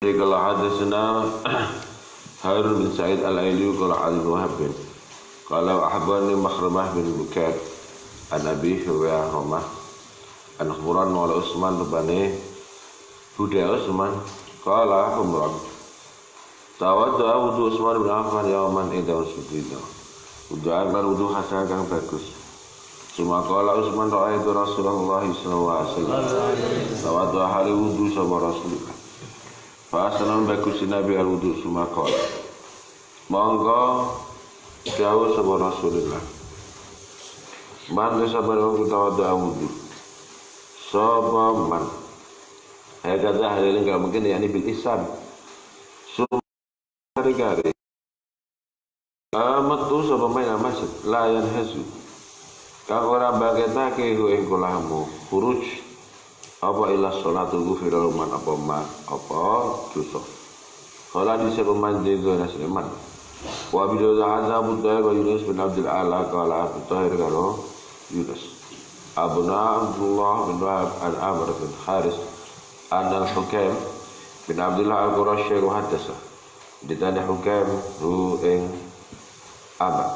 Qala hadatsana Harun bin Sa'id al-Aili qala Ali bin Wahab qala ahbani Makhramah bin Bukair an Abi Hurairah an Khurran wa Utsman bin Hudayr Utsman qala Umran tawadda wudu Utsman bin Affan yauman idza usbida wudu'an wudu hasan kang bagus cuma qala Utsman ra'aytu Rasulullah sallallahu alaihi wasallam tawadda hari wudu sama Rasulullah Fasanan bagus Nabi al-wudu sumakol. Monggo jauh sama Rasulullah. Man sabar waktu tawadu wudu. Sapa man. Kata hari ini enggak mungkin yakni bil ihsan. Hari-hari. Metu sapa main masjid layan hasu. Kang ora baketake ku ing kulamu. Khuruj apa ilah sholatul ghufira luman apa dosa kala dise pemanjing zona Sleman wa bidza azab wa Yunus bin Abdul Ala kala Abu Tahir karo Yunus Abuna Abdullah bin Wahab al-Amr bin Haris al-Hukaim bin Abdullah al-Qurashi hadasa ditanya Hukaim hu ing Amr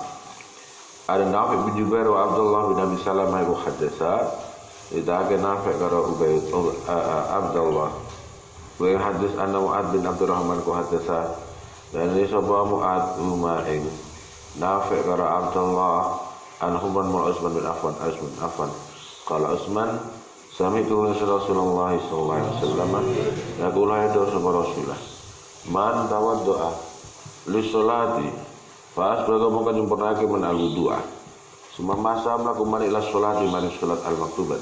ada Nafi bin Jubair wa Abdullah bin Abi Salamah hadasa Ida Nafi' karo Ubayd Abdullah wa hadis anna Mu'ad bin Abdurrahman ku hadasa dan ini sapa Mu'ad ing Nafi' karo Abdullah an Humran bin Utsman bin Affan qala Utsman sami'tu Rasulullah sallallahu alaihi wasallam yaqulu ya Rasulullah man tawaddu'a li sholati fa asbaga mongko nyempurnake men al-wudu'a Suma masa melakukan ila sholat di mana sholat al-maktubah.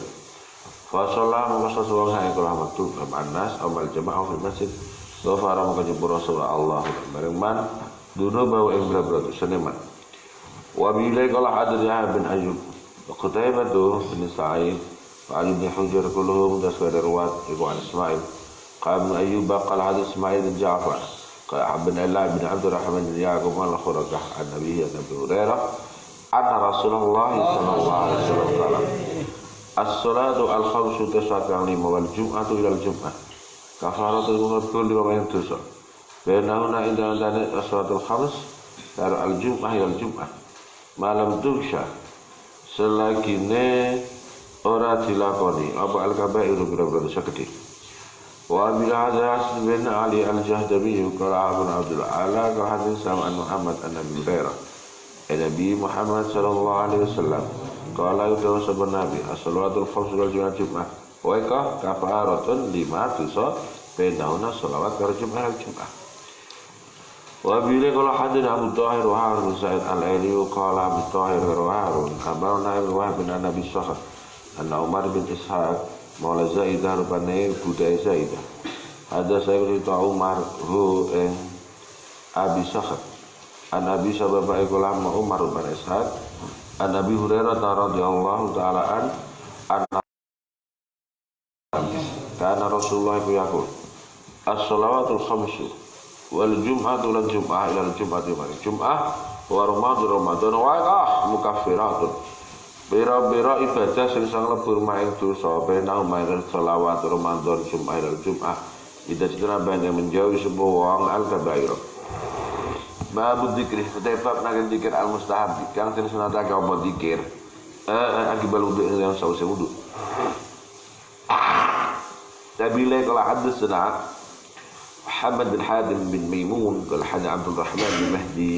Fasolah mengasa suang hai kalau maktub anas amal jamaah di masjid. Dofara mengkaji Rasulullah Allah bareng man duno bawa yang berat seneman. Wabilai kalau hadir Yahya bin Ayyub. Qutaibah bin Sa'id. Fa'ali bin Hujr kulluhum daswar ruwat ibu an Ismail. Qala bin Ayyub qala hadis Ismail bin Ja'far. Qala bin Allah bin Abdurrahman bin Ya'qub al-Khurajah an-Nabi Abi Hurairah. Anna Rasulullah sallallahu alaihi wasallam kala as-salatu al-khamsu tasawwur lima wal jum'atu ila al-jum'ah kafaratul mughfir lima yang dosa bainahuna inda dana as-salatul khams dar al-jum'ah ila al-jum'ah malam tuksha selagine ora dilakoni apa al-kaba'ir berdosa gede wa bila hadis bin Ali al-Jahdabi qala Abu Abdul Ala ka hadis sama Muhammad an-Nabi Hurairah Nabi Muhammad sallallahu alaihi wasallam qala itu sabun nabi as-salatul khamsu wal jum'ah wa kafaratun lima dosa bainahuna shalawat karo jum'ah al-jum'ah wa bila qala hadin Abu Tahir wa Harun Sa'id al-Aili qala Abu Tahir wa Harun amarna ibn Wahb bin Nabi Sahab anna Umar bin Ishaq maula Zaidah rupane budaya Zaidah ada saya berita Umar hu Abi Sahab An Nabi sallallahu alaihi wasallam Umar bin Ishaq An Nabi Hurairah radhiyallahu ta'ala an kana Rasulullah yaqul as-salawatul khamsu wal jum'atu lan jum'ah ila al-jum'ati wa jum'ah wa ramadan wa mukaffiratun bira-bira ibadah sing lebur maing dosa benau maing selawat ramadan jum'ah ila al-jum'ah ida citra bane menjauhi sebuah wong al-kabair Babu dzikri, bab nang dzikir al-mustahab, kang ten sunat aga apa dzikir. Akibal wudu yang sausé wudu. Tabile kala hadatsana Muhammad bin Hadim bin Maimun kala hadatsana Abdul Rahman bin Mahdi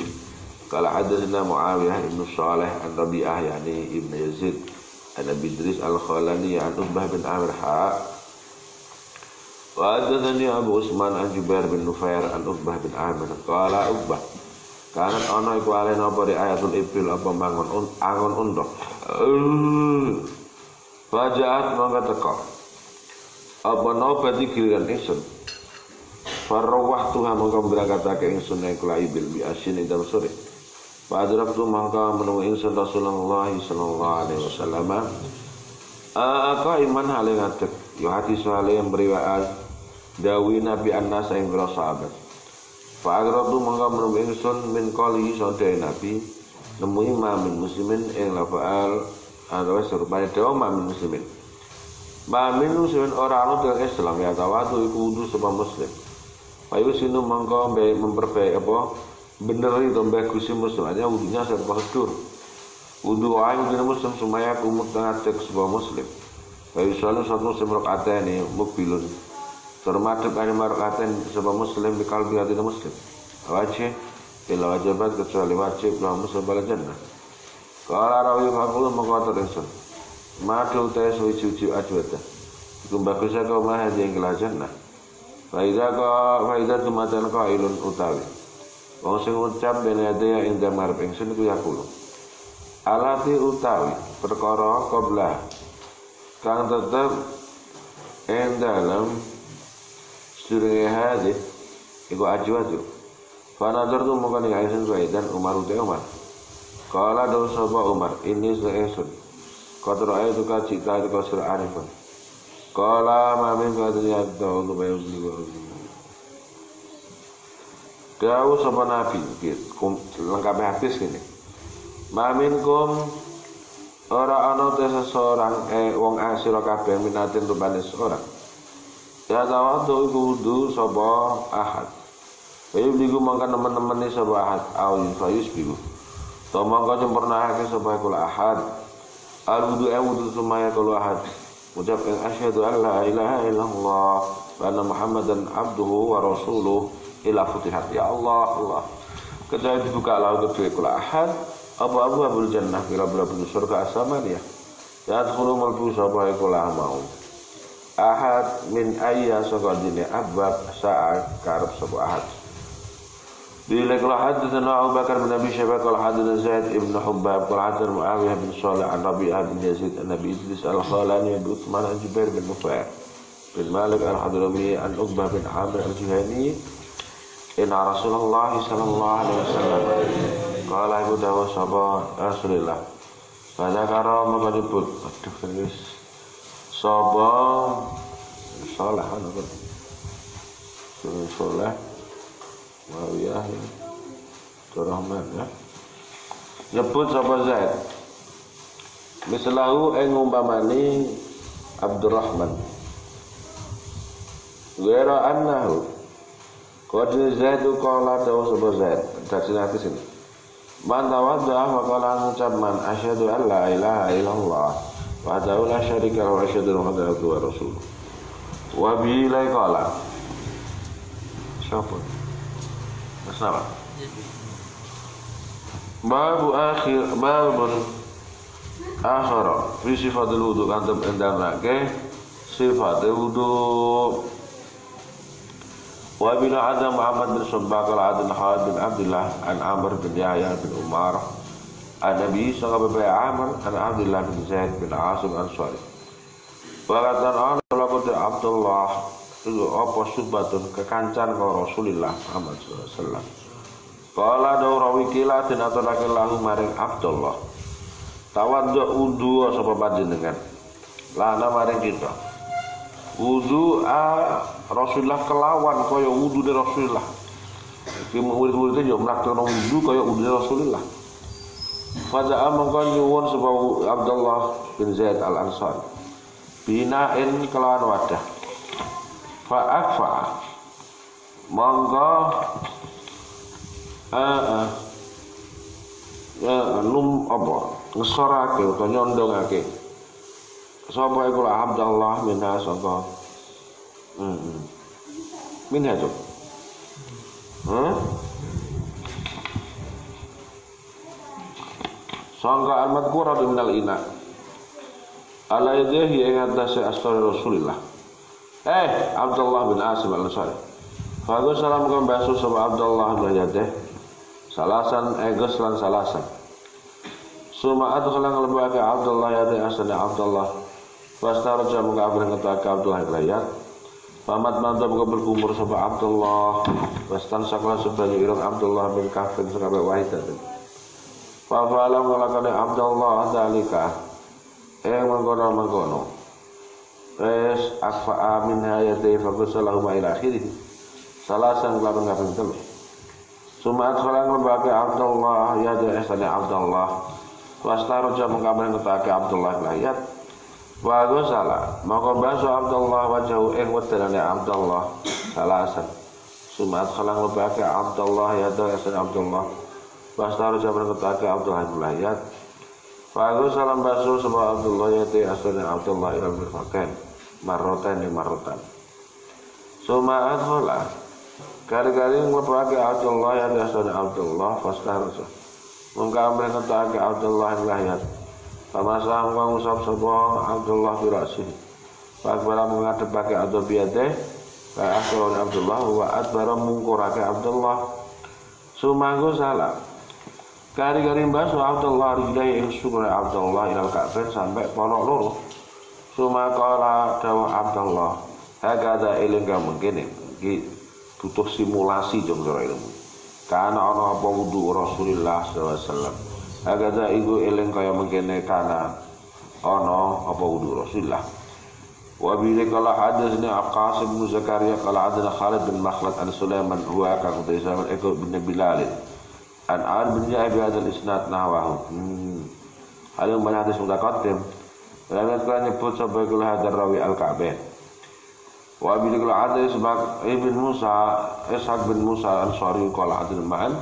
kala hadatsana Muawiyah bin Shalih an Rabi'ah yani Ibn Yazid an Abi Idris al-Khalani an Uqbah bin Amir wa hadatsani Abu Usman an Jubair bin Nufair an Uqbah bin Amir qala Uqbah Kanat ana iku alen apa di ayatul ibil apa mangon angon undok. Fajaat mangga teka. Apa nobat iki giliran ingsun. Farwah tuha mangga berangkatake ingsun ing kula ibil bi asin ing dalem sore. Padrap tu mangga menewi ingsun Rasulullah sallallahu alaihi wasallam. Aka iman hale ngadeg. Yo hati soale yang beriwaan dawi Nabi An-Nas ing para sahabat. Fa'agratu mangga menewi ingsun min qali sadaya nabi nemu imamin muslimin ing lafal atau serupane dewa mamin muslimin mamin muslimin ora ana ing Islam ya tawadu iku wudu sapa muslim Payu sinu mangko memperbaik apa beneri to bagusi muslim aja wudunya saya prosedur wudu ae wudu muslim supaya kumut tengah cek sebuah muslim. Payu selalu satu muslim rakaat ini mukbilun termasuk ada rakaat sebuah muslim di kalbi hati muslim wajib bila wajibat kecuali wajib lah muslim bala jannah. Kalau rawi fakulu mengkotor insun madu tes suci ajwata iku bagusnya kau mah yang kelas jannah. Faidah tumatan qailun utawi wong sing ucap bene ade ing damar ingsun iku yaqulu alati utawi perkara qabla kang tetep ing dalam surah hadis iku ajwatu fa nazar tu mongko ning ingsun dan Umar uta Umar kala do sapa Umar ini seesun qadra ayatu ka cita ka surah arifun kala mamin kadri addo lubayu liwa Kau sapa nabi lengkap hadis gini mamin kum ora ana te seseorang wong asira kabeh minatin rupane seorang ya tawadu iku wudu sapa ahad ayo diku mangka teman-teman ni sapa ahad awin fayus biku to mangka nyempurnakake sapa kula ahad al wudu sumaya kula ahad ucap asyhadu an la ilaha illallah wa anna muhammadan abduhu wa rasuluh ila futihat ya Allah Allah kecuali dibuka lalu kedua kula ahad abu abul jannah kira-kira pintu surga asamaniyah ya adkhulu malbu sapa kula mau ahad min ayya saka dine abab saat karep sapa ahad bila kula hadatsana Abu Bakar bin Abi Syaibah kula hadatsana Zaid ibn Hubbab kula hadatsana Muawiyah bin Shalih an Rabi'ah bin Yazid an Nabi Idris al-Khalani bin Utsman an Jubair bin Nufay bin Malik al-Hadrami an Uqbah bin Amir al-Juhani inna Rasulullah sallallahu alaihi wasallam qala ibu dawa sapa Rasulullah pada karo maka nyebut aduh terus sapa salah ana salah Muawiyah Rahman ya nyebut sapa Zaid mislahu ing umpamani Abdurrahman Wera annahu qad Zaid qala dawu sapa Zaid dadi hadis ini man tawadda wa qala ngucap man asyhadu an la ilaha illallah wa la syarika lahu wa asyhadu anna muhammadan rasulullah wa bi la qala sapa salah babun akhir fi sifatul wudu kantam endamake sifatul wudu wa bin Adam Muhammad bin Subbaq al-Adn Khalid bin Abdullah an Amr bin Yahya bin Umar an Nabi sallallahu alaihi Amr an Abdullah bin Zaid bin Asim Ansari walatan ana lakuti Abdullah itu apa subatun kekancan karo Rasulullah Muhammad sallallahu alaihi wasallam qala dawrawi kila den aturake lahu maring Abdullah tawaddu wudu sapa panjenengan lana maring kita wudu Rasulullah kelawan kaya wudune Rasulullah iki murid-murid yo mlaksana wudu kaya wudune Rasulullah faza mongko nyuwun sapa Abdullah bin Zaid al-Ansari binain kelawan wadah fa'akfa monggo num apa ngesorake utawa nyondongake sapa iku Abdullah bin Sangka minha tu Sangka al-madhkura minal ina ala yadihi ing atase astar Rasulullah Abdullah bin Asim al-Ansari Fagus salam kembasu sama Abdullah bin Yadeh salasan egos lan salasan suma adkhala nglebake Abdullah Yadeh asane Abdullah wastarja muga abring ketake Abdullah Yadeh pamat mantap muga berkumur sama Abdullah wastan sakla sebanyak irung Abdullah bin Kafin sekabe wahidat fa'ala nglakone Abdullah dalika mengkono Res akfa amin hayati fagusalahu ila akhirih salasan kelapan kaping telu sumat salang lebake Abdullah yadeh esane Abdullah wastarja mengkabarin ketake Abdullah layat wagusala maka baso Abdullah wajahu wedanane Abdullah salasan Sumat khalang lebake Abdullah ya asana Abdullah. Bastaru jabar ketake Abdullah bin Layat. Fagus salam basu sebab Abdullah ya asana Abdullah ilal mirfaqain. Marrotan di marrotan. Sumat khalang kali-kali lebake Abdullah ya asana Abdullah. Bastaru mengkamre ketake Abdullah bin Layat. Pamasah mengusap sebab Abdullah bin Rasih. Fakbara mengadep pakai Abdullah biadeh. Akhirul Abdullah wa adbara mungkurake Abdullah. Sumanggo salam. Kari-kari basu Abdullah rijlai ing sukure Abdullah ilal Ka'bain sampai ponok loro. Sumakala dawuh Abdullah. Hakada iling ka mengkene. Iki butuh simulasi jong cara ilmu. Kana ana apa wudu Rasulullah sallallahu alaihi wasallam. Hakada iku iling kaya mengkene kana ana apa wudu Rasulullah. Wabili kala hadasni Aqasim bin Zakaria kala hadasna Khalid bin Makhlad an Sulaiman huwa ka Qutaiman Eko bin Bilal an bin Ja'ib hadzal isnad nahwahu. Hal yang banyak hadis mutaqaddim. Lalu kala nyebut sapa kula hadar rawi al-Ka'bah. Wabili kala hadis Ibn Musa Ishaq bin Musa al-Ansari kala hadasna Ma'an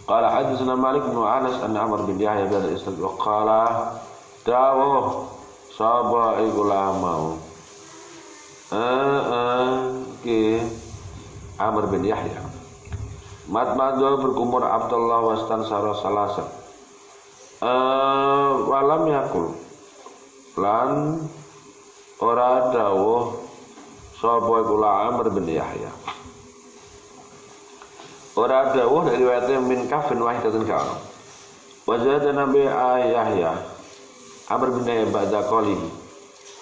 kala hadasna Malik bin Anas an Amr bin Yahya hadzal isnad wa qala dawuh sapa iku mau Amr bin Yahya Matmadul berkumur Abdullah wastan saro salasa walam yakul lan ora dawuh sapa iku Amr bin Yahya ora dawuh dari riwayat min kafin wahidatun ka wajada nabi Yahya Amr bin Yahya ba'da qalihi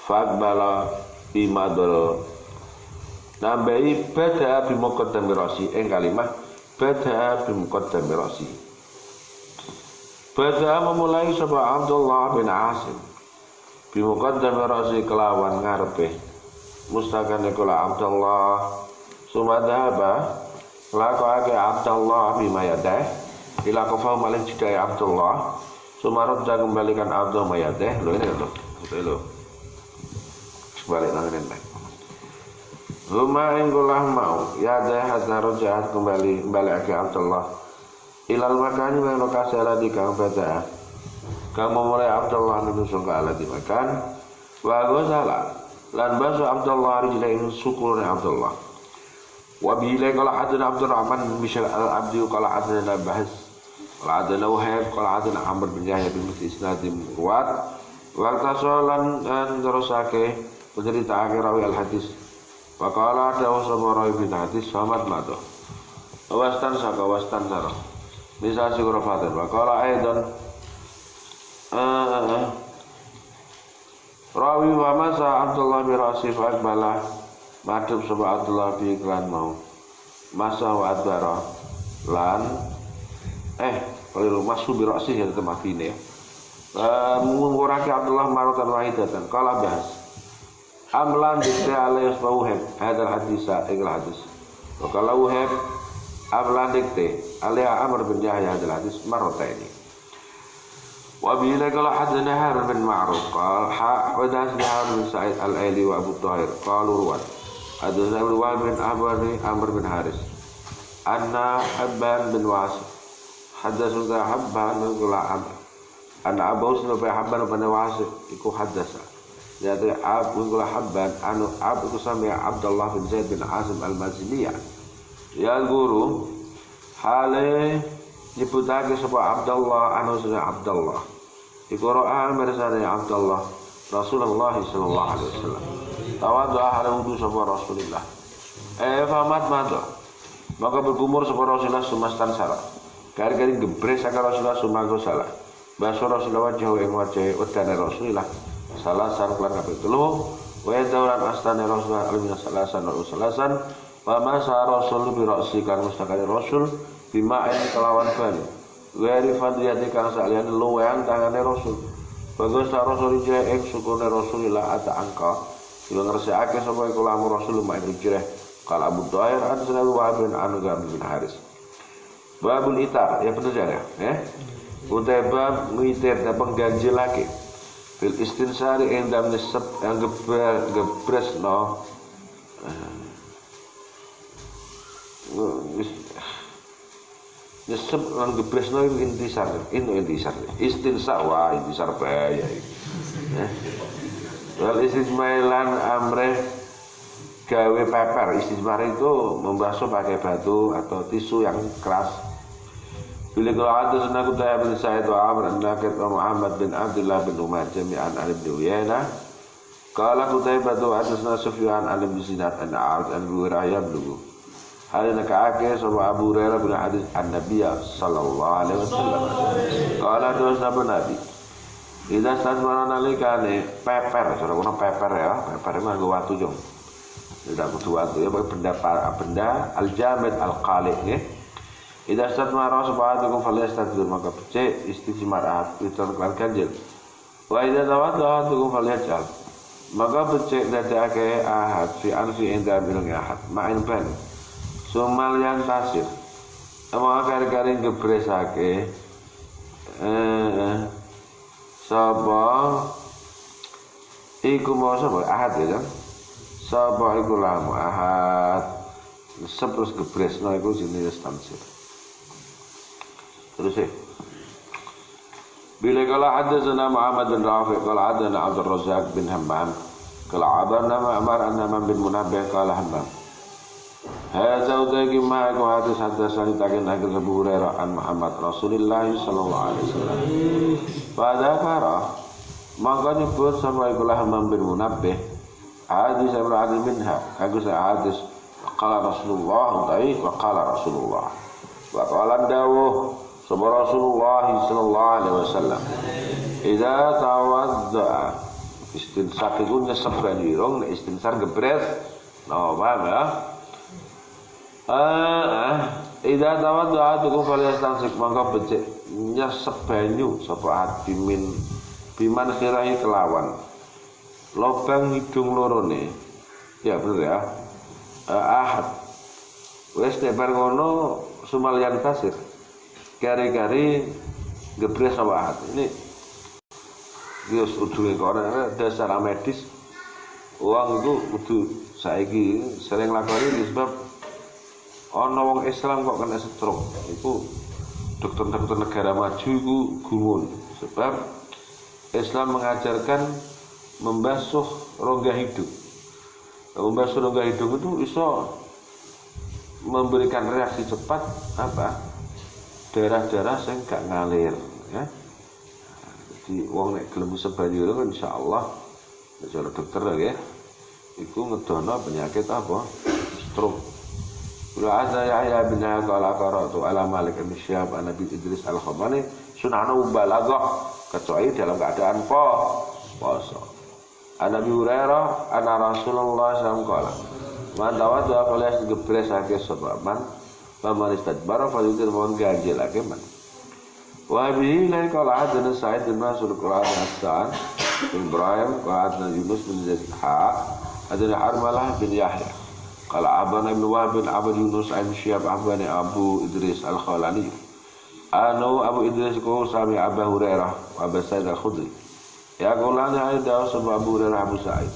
faqbala bimadul nambahi bada bimuqaddam rasi kalimah bada bimuqaddam rasi bada memulai sapa Abdullah bin Asim bimuqaddam rasi kelawan ngarepe mustaqane kula Abdullah sumadhaba lakake Abdullah bimayadah ila kafau malih jidai Abdullah sumarad kembalikan Abdullah mayadah lho balik nang rene. Huma inggulah mau ya dah hatta rojaat kembali ke Abdullah ilal makani wa lokasi aladi kang beda. Kang memulai Abdullah menusuk ke aladi makan wa gozala lan basu Abdullah rijlain syukurna Abdullah. Wa bila qala hadana Abdurrahman Bishal al-Abdi qala hadana Bahs qala hadana Wahab qala hadana Amr bin Yahya bin Isnadim kuat wal tasolan an terusake mencerita akhir rawi al-hadis. Waqala dawu sapa rawi bin hadis Samad mato. Wastan sara. Bisa syukur fatir. Waqala aidan rawi wa masa Abdullah bin Rasif akbala madhub sapa Abdullah bi iklan mau. Masa wa adbara lan keliru masu bi rasih ya tempat ini. Menguraki Abdullah maratan wahidatan qala bahas amlan dikte alayas bauheb hadal hadisa ikal hadis wa kalau wahab amlan dikte alaya Amr bin Yahya hadal hadis marota ini wa bila kalau hadana Harun bin Ma'ruf qal hadasni Harun bin Sa'id al-Aili wa Abu Tahir qalu ruwan hadasna Abu Wahab bin Amr bin Haris anna Habban bin Wasif hadasna Habban bin Gula'am anna Abu Usna bin Habban bin Wasif iku hadasa yaitu Abu Habban anu Abu itu sami Abdullah bin Zaid bin Asim al-Maziliyah ya guru hale nyebutake sapa Abdullah anu sune Abdullah iku ra'a mirsane Abdullah Rasulullah sallallahu alaihi wasallam tawadhu hale wudu sapa Rasulullah famat mato maka berkumur sapa Rasulullah sumastan salah kari-kari gebres saka Rasulullah sumago salah baso Rasulullah wajah ing wajah udane Rasulullah salasan kelar kabeh telu wa dauran astane Rasulullah alaihi salasan wa masa Rasul bi ra'si kan mustaqali Rasul bima'in kelawan ban wa rifadiyati kang saliyane luwehan tangane Rasul bagus Rasul ijrah ing sukune Rasulillah ata angka yo ngersekake sapa iku lamu Rasul ma'in ijrah kala Abu Tahir hadisna wa bin anu bin Haris babul itar ya betul ya utai bab ngitir dan pengganjilake fil istinsari endam nisab yang gebres no nyesep lan gebresno iku intisar. Istinsa wah intisar bahaya iki. Wal istismailan amre gawe paper. Istismar itu membasuh pakai batu atau tisu yang keras. Bila kalau ada sunnah Qutaibah bin Sa'id wa Amr an-Nakid wa Muhammad bin Abdullah bin Umar jami'an an ibn Uyainah. Qala Qutaibah tu hadasna Sufyan an ibn Sinat an A'ad an Hurairah bin hal nakake sama Abu Hurairah bin hadis an-Nabiy sallallahu alaihi wasallam. Qala dosa Nabi. Idza tasmana nalikane peper, saudara kuna peper ya, peper itu nganggo watu jong. Tidak butuh watu ya, benda al-jamid al-qali nggih. Idza tasmara subhanakum falyastadzir maka becik istijmarat itu kan ganjil. Wa idza tawaddatum falyajal. Maka becik dadake ahad fi anfi inda bilung ahad ma'in ban. Sumal yang tasir. Ama kari-kari gebresake sapa iku mau sapa ahad ya kan. Sapa iku lamu ahad. Terus gebresno iku jenis tansir. Terus bila kala hadatsana Muhammad bin Rafi' kala hadatsana Abdul Razzaq bin Hammam kala abarna Ma'mar an bin Munabbih kala Hammam hadza utaki ma ko hadis takin akhir Abu Hurairah an Muhammad Rasulullah sallallahu alaihi wasallam pada kara maka nyebut sama ikulah Hammam bin Munabbih hadis Ibrahim minha aku hadis qala Rasulullah wa qala Rasulullah wa qala dawuh Sabar Rasulullah sallallahu alaihi wasallam. Idza tawadda istinsak itu nyesep banjirong, istinsar gebres. Nah, paham ya? Idza tawadda tuku falyastansik mangka becik nyesep banyu sapa adimin biman khirahi kelawan. Lobang hidung lorone. Ya bener ya. Ahad. Wis nek bar ngono sumalyan tasir. Kari-kari gebres sama hati ini dia sudah orang dasar medis uang itu kudu saiki sering lakoni sebab ana wong Islam kok kena stroke itu dokter-dokter negara maju itu gumun sebab Islam mengajarkan membasuh rongga hidung. Membasuh rongga hidung itu bisa memberikan reaksi cepat apa daerah-daerah yang gak ngalir ya. Jadi wong nek gelem sebanjur kan insyaallah cara dokter ya iku ngedono penyakit apa stroke. Kula ada Yahya bin Qala qara'tu ala Malik bin Syihab an Nabi Idris al-Khamani sunanu balaghah kecuali dalam keadaan puasa. Nabi Hurairah ana Rasulullah sallallahu alaihi wasallam man tawadda falyas gebresake sebaman Paman istadbara falyutir mohon ganjil akeman. Wa bihi la qala hadana Sa'id bin Mansur qala Hasan bin Ibrahim wa hadana Yunus bin Zaid hadana Harmalah bin Yahya qala Abana bin Wahb bin Abd Yunus an Syihab Abani Abu Idris al-Khalani Abu Idris ko sami Abu Hurairah wa Abu Sa'id al-Khudri ya qulana ada sebab Abu Hurairah Abu Sa'id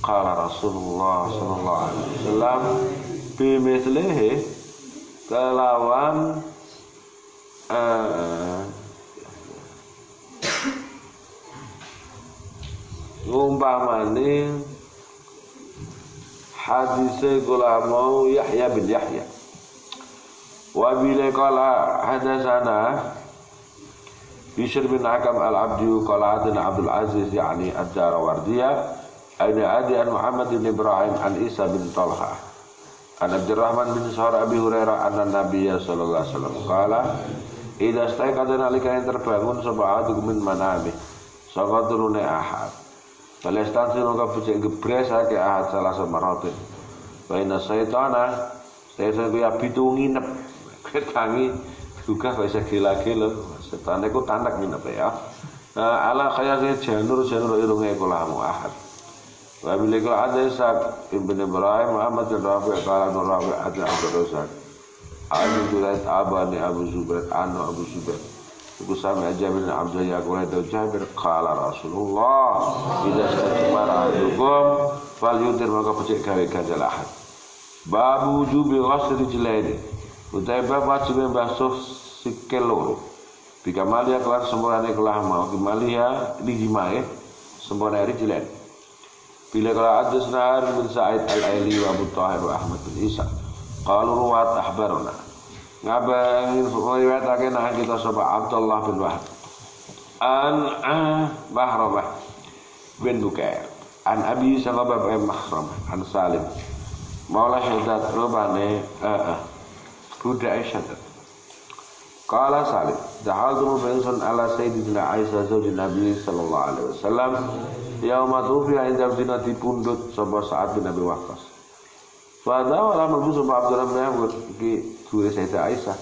qala Rasulullah sallallahu alaihi wasallam bi mithlihi kelawan ngumpamane hadise kula mau Yahya bin Yahya wa bila qala hadatsana Bishr bin Hakam al-Abdi qala hadana Abdul Aziz yani ad-Darawardiyah ana adi an Muhammad bin Ibrahim an Isa bin Talha An Abdurrahman bin Sahar Abi Hurairah anna Nabiyya sallallahu alaihi wasallam qala idza staiqadha nalika yang terbangun sapa ahadukum min manami saka turune ahad Palestan sing ora becik gebresake ahad salah samaratin wa inna syaitana setan kuwi abitu nginep ketangi juga kok iso gila-gila setan iku tanek nginep ya ala khayake janur irunge kulamu ahad wa bilika ada Ishaq ibn Ibrahim Muhammad bin Rafi' qala Rafi' ada Abdul Razzaq Abu Junaid Abani Abu Zubair Abu Zubair iku sami Jabir bin Abdullah qala Jabir qala Rasulullah idza istamara ahadukum falyutir maka becik gawe ganjal ahad babu jubi ghasri jilaini utai bab wajib membasuh sikil loro. Bikamalia kelan sempurane kelah mau kemalia dijimae sempurna rijlan. Bila kala hadisna bin Sa'id al-Aili wa Abu Thahir wa Ahmad bin Isa. Qalu ruwat ahbaruna. Ngabang riwayatake nah kita sapa Abdullah bin Wahab. An Mahramah bin Bukair. An Abi Salabah bin Mahramah an Salim. Maula Syadad rubane budak Syadad. Qala Salim, dahaltu binsun ala Sayyidina Aisyah zaujin Nabi sallallahu alaihi wasallam yauma tufiya inda dina dipundhut sapa Sa'ad bin Abi Waqqas. Fadha wala mabus sapa Abdurrahman ki dure Sayyidah Aisyah.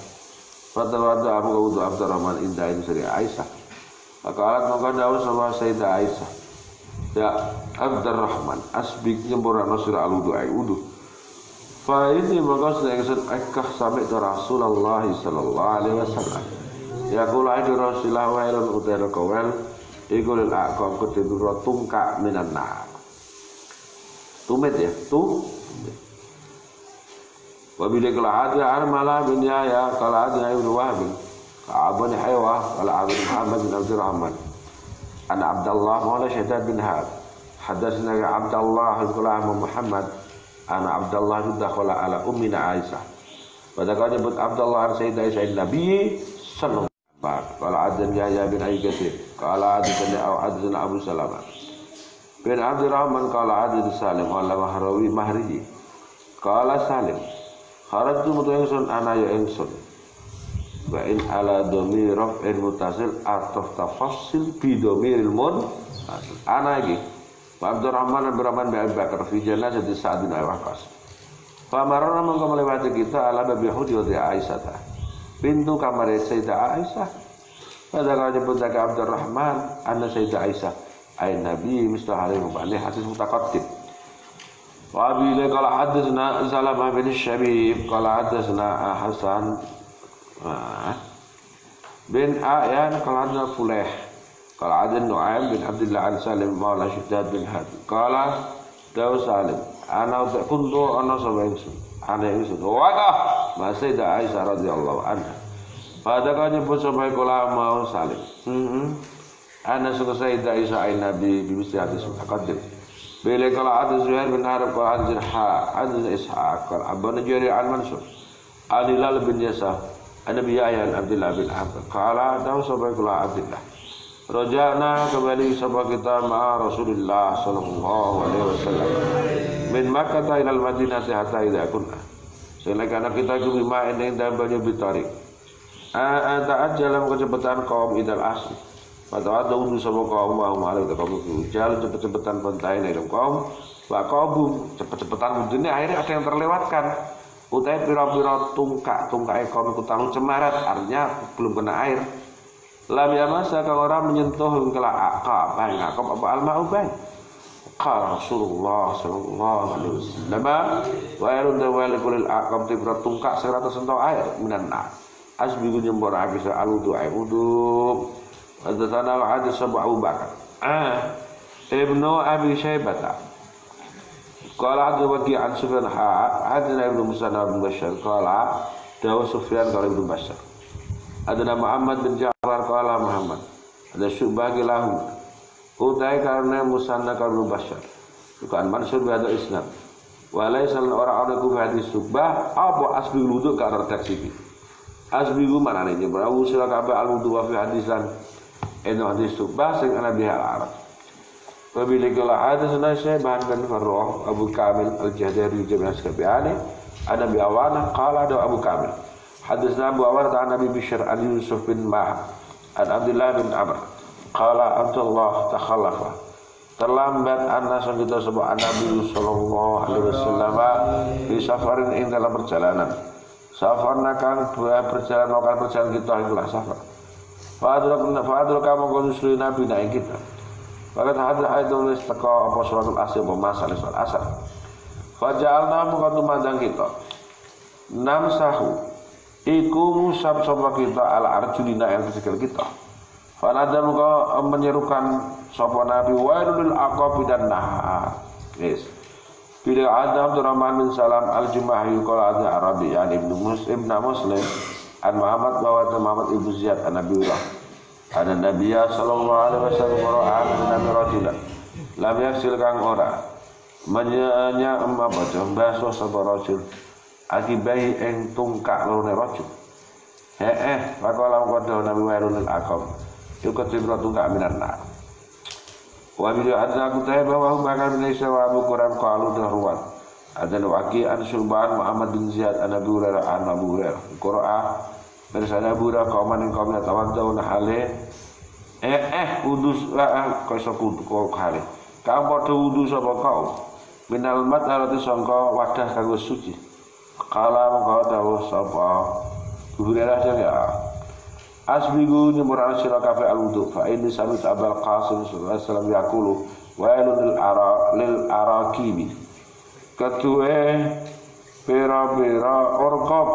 Fadha Abu Wudu Abdurrahman inda ini sari Aisyah. Maka alat maka dawuh sapa Sayyidah Aisyah. Ya Abdurrahman asbik nyempurna sira al-wudu ai wudu. Fa ini maka sedangkan akah sampai ke Rasulullah sallallahu alaihi wasallam. Ya kula itu Rasulullah wa ilal utara kawal iku lil aqam ketidur tungka minan nar. Tumit ya, wa bila kala ada armala bin ya kala ada ibn Wahb. Abun Haywa kala Abu Muhammad bin Abdurrahman. Ana Abdullah maula Shaddad bin Had. Hadatsna Abdullah bin Muhammad Ana Abdullah dakhala ala ummina Aisyah. Pada kau nyebut Abdullah Sayyidah Aisyah Nabi sallallahu alaihi wasallam. Qala adzan Yahya bin Abi Katsir. Qala adzan Abu Salamah. Bin Abdurrahman qala adzan Salim wala mahrawi mahriji. Qala Salim. Kharajtu mutayyisun ana ya ingsun. Wa in ala dhamir raf'in mutasil ataf tafassil bi dhamiril mun. Ana iki Abdurrahman bin Abi Bakar fi janazati Sa'd bin Abi Waqqas. Famarana mongko melewati kita ala babi hujrati Aisyah. Pintu kamar Sayyidah Aisyah. Pada kau nyebut Abdurrahman anna Sayyidah Aisyah ay Nabi mustahari mubani hadis mutaqaddim. Wa bila qala hadatsna Salamah bin Syabib qala hadatsna Hasan bin Ayan qala hadatsna Fulayh. Qala Adin Nu'aim bin Abdullah an Salim maula Shaddad bin Had. Qala Daw Salim ana kuntu ana sabayngsun. Ana ingsun. Wa Sayyidah Aisyah radhiyallahu anha. Pada kau nyebut sampai kula mau Salim. Ana suka Sayyidah Aisyah ay Nabi bi misli hadis mutaqaddim. Bila qala Adin Zuhair bin Harb qala Adin Ishaq qala Abu Najari al-Mansur. Adilal bin Yasaf. Nabi Yahya Abdullah bin Abd. Qala Daw sampai kula Abdullah. Rojana kembali sahabat kita ma'a Rasulullah sallallahu alaihi wasallam min Makkah ila al-Madinah hatta idza kunna. Selekana kita itu bima ending dan banyak bitarik. Ta'ajjala kecepatan kaum idal asli. Pada ada udu sama kaum wa ma'ala kaum itu jalan cepet-cepetan pantai dalam kaum wa kaum cepet-cepetan dunia akhirnya ada yang terlewatkan. Utai pira-pira tungkak kaum itu tahu cemarat artinya belum kena air. Lam yamasa ka orang menyentuh kala aqab apa al-ma'uban. Qala Rasulullah sallallahu alaihi wasallam wa yarun dawal kulil aqab tibra tungkak sira tersentuh air minan nar. Asbigu nyembor agisa al-wudu ay wudu. Haddatsana hadis Abu Bakar. Ibnu Abi Syaibah. Qala hadis Waki' an Sufyan hadis Ibnu Musanna bin Bashar qala dawa Sufyan qala Ibnu Bashar. Ada Muhammad bin Ja'far qala Muhammad. Ada Syu'bah lahu. Utai karena Musanna qala Bashar. Bukan Mansur bi hadis isnad. Walaysa orang-orang ku hadis Syu'bah apa asbi wudu ka redaksi. Asbi ku manane nyebrawu sira kabeh al-wudu wa fi hadisan. Eno hadis Syu'bah sing ana biha al-Arab. Wa bi likala hadatsana Syaiban bin Farrah Abu Kamil al-Jahdari jami'an Skabiani ada bi awana qala ada Abu Kamil. Hadisna Abu Awarta an Nabi Bishr an Yusuf bin Ma'ad an Abdullah bin Amr qala Abdullah takhallafa terlambat anna kita sebab Nabi sallallahu alaihi wasallam di safarin ing dalam perjalanan safarna kan perjalanan kita itulah safar fa'adul kamu konusli Nabi na kita maka hadir haidul istaka apa suratul asr apa masalah salat asar faja'alna muqaddu madang kita namsahu iku musab sapa kita ala arjulina yang kesikil kita. Fanada muka menyerukan sapa Nabi wailul aqab dan nahar. Yes. Bila ada Abdurrahman bin Salam al-Jumahi qala ada Arabi yani Ibnu Muslim An Muhammad bahwa Muhammad ibnu Ziyad an Nabi Hurairah ana Nabiya sallallahu alaihi wasallam qara'a nabi rajulan lam yaksil kang ora menyanya apa jombaso sapa rajul akibai ing tungkak lorone rajul pakola qadaw nabi wairul aqam iku tibra tungkak minan nar wa bi hadza kutai bahwa bakal Indonesia wa Abu Quran qalu darwat adan waqi an Sulban Muhammad bin Ziyad an Abu Hurairah an Abu Hurairah qara'a bersana Buddha kauman yang kaumnya tawadau nahale udus kau sekutu kau hale kau pada wudu sapa kau minal mat arati sangka wadah kanggo suci kala mengko dawuh sapa Hurairah ya asbigu nyemurana sira kabeh al-wudu fa inni sami Abul Qasim sallallahu alaihi wasallam yaqulu wailun lil arakibi katue pera-pera orkop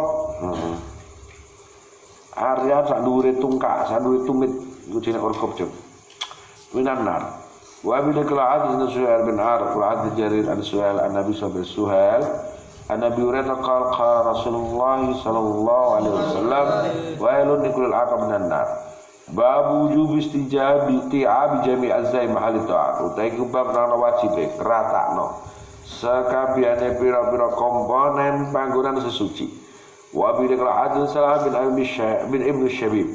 Arya sak dhuwure tungkak, sak dhuwure tumit kudine orkop jeng. Minan nar. Wa bi Suhail bin Ar, qala Jarir an Suhail an Nabi sallallahu alaihi wasallam. An Nabi Hurairah qala Rasulullah sallallahu alaihi wasallam wa ilun ikul aqab minan nar. Babu wujub istijabi ti'ab jami' azai mahal ta'at. Utai kubab nang wajib kratakno. Sakabehane pira-pira komponen panggonan sesuci. Wa bi Adil Salam bin Ibnu Syabib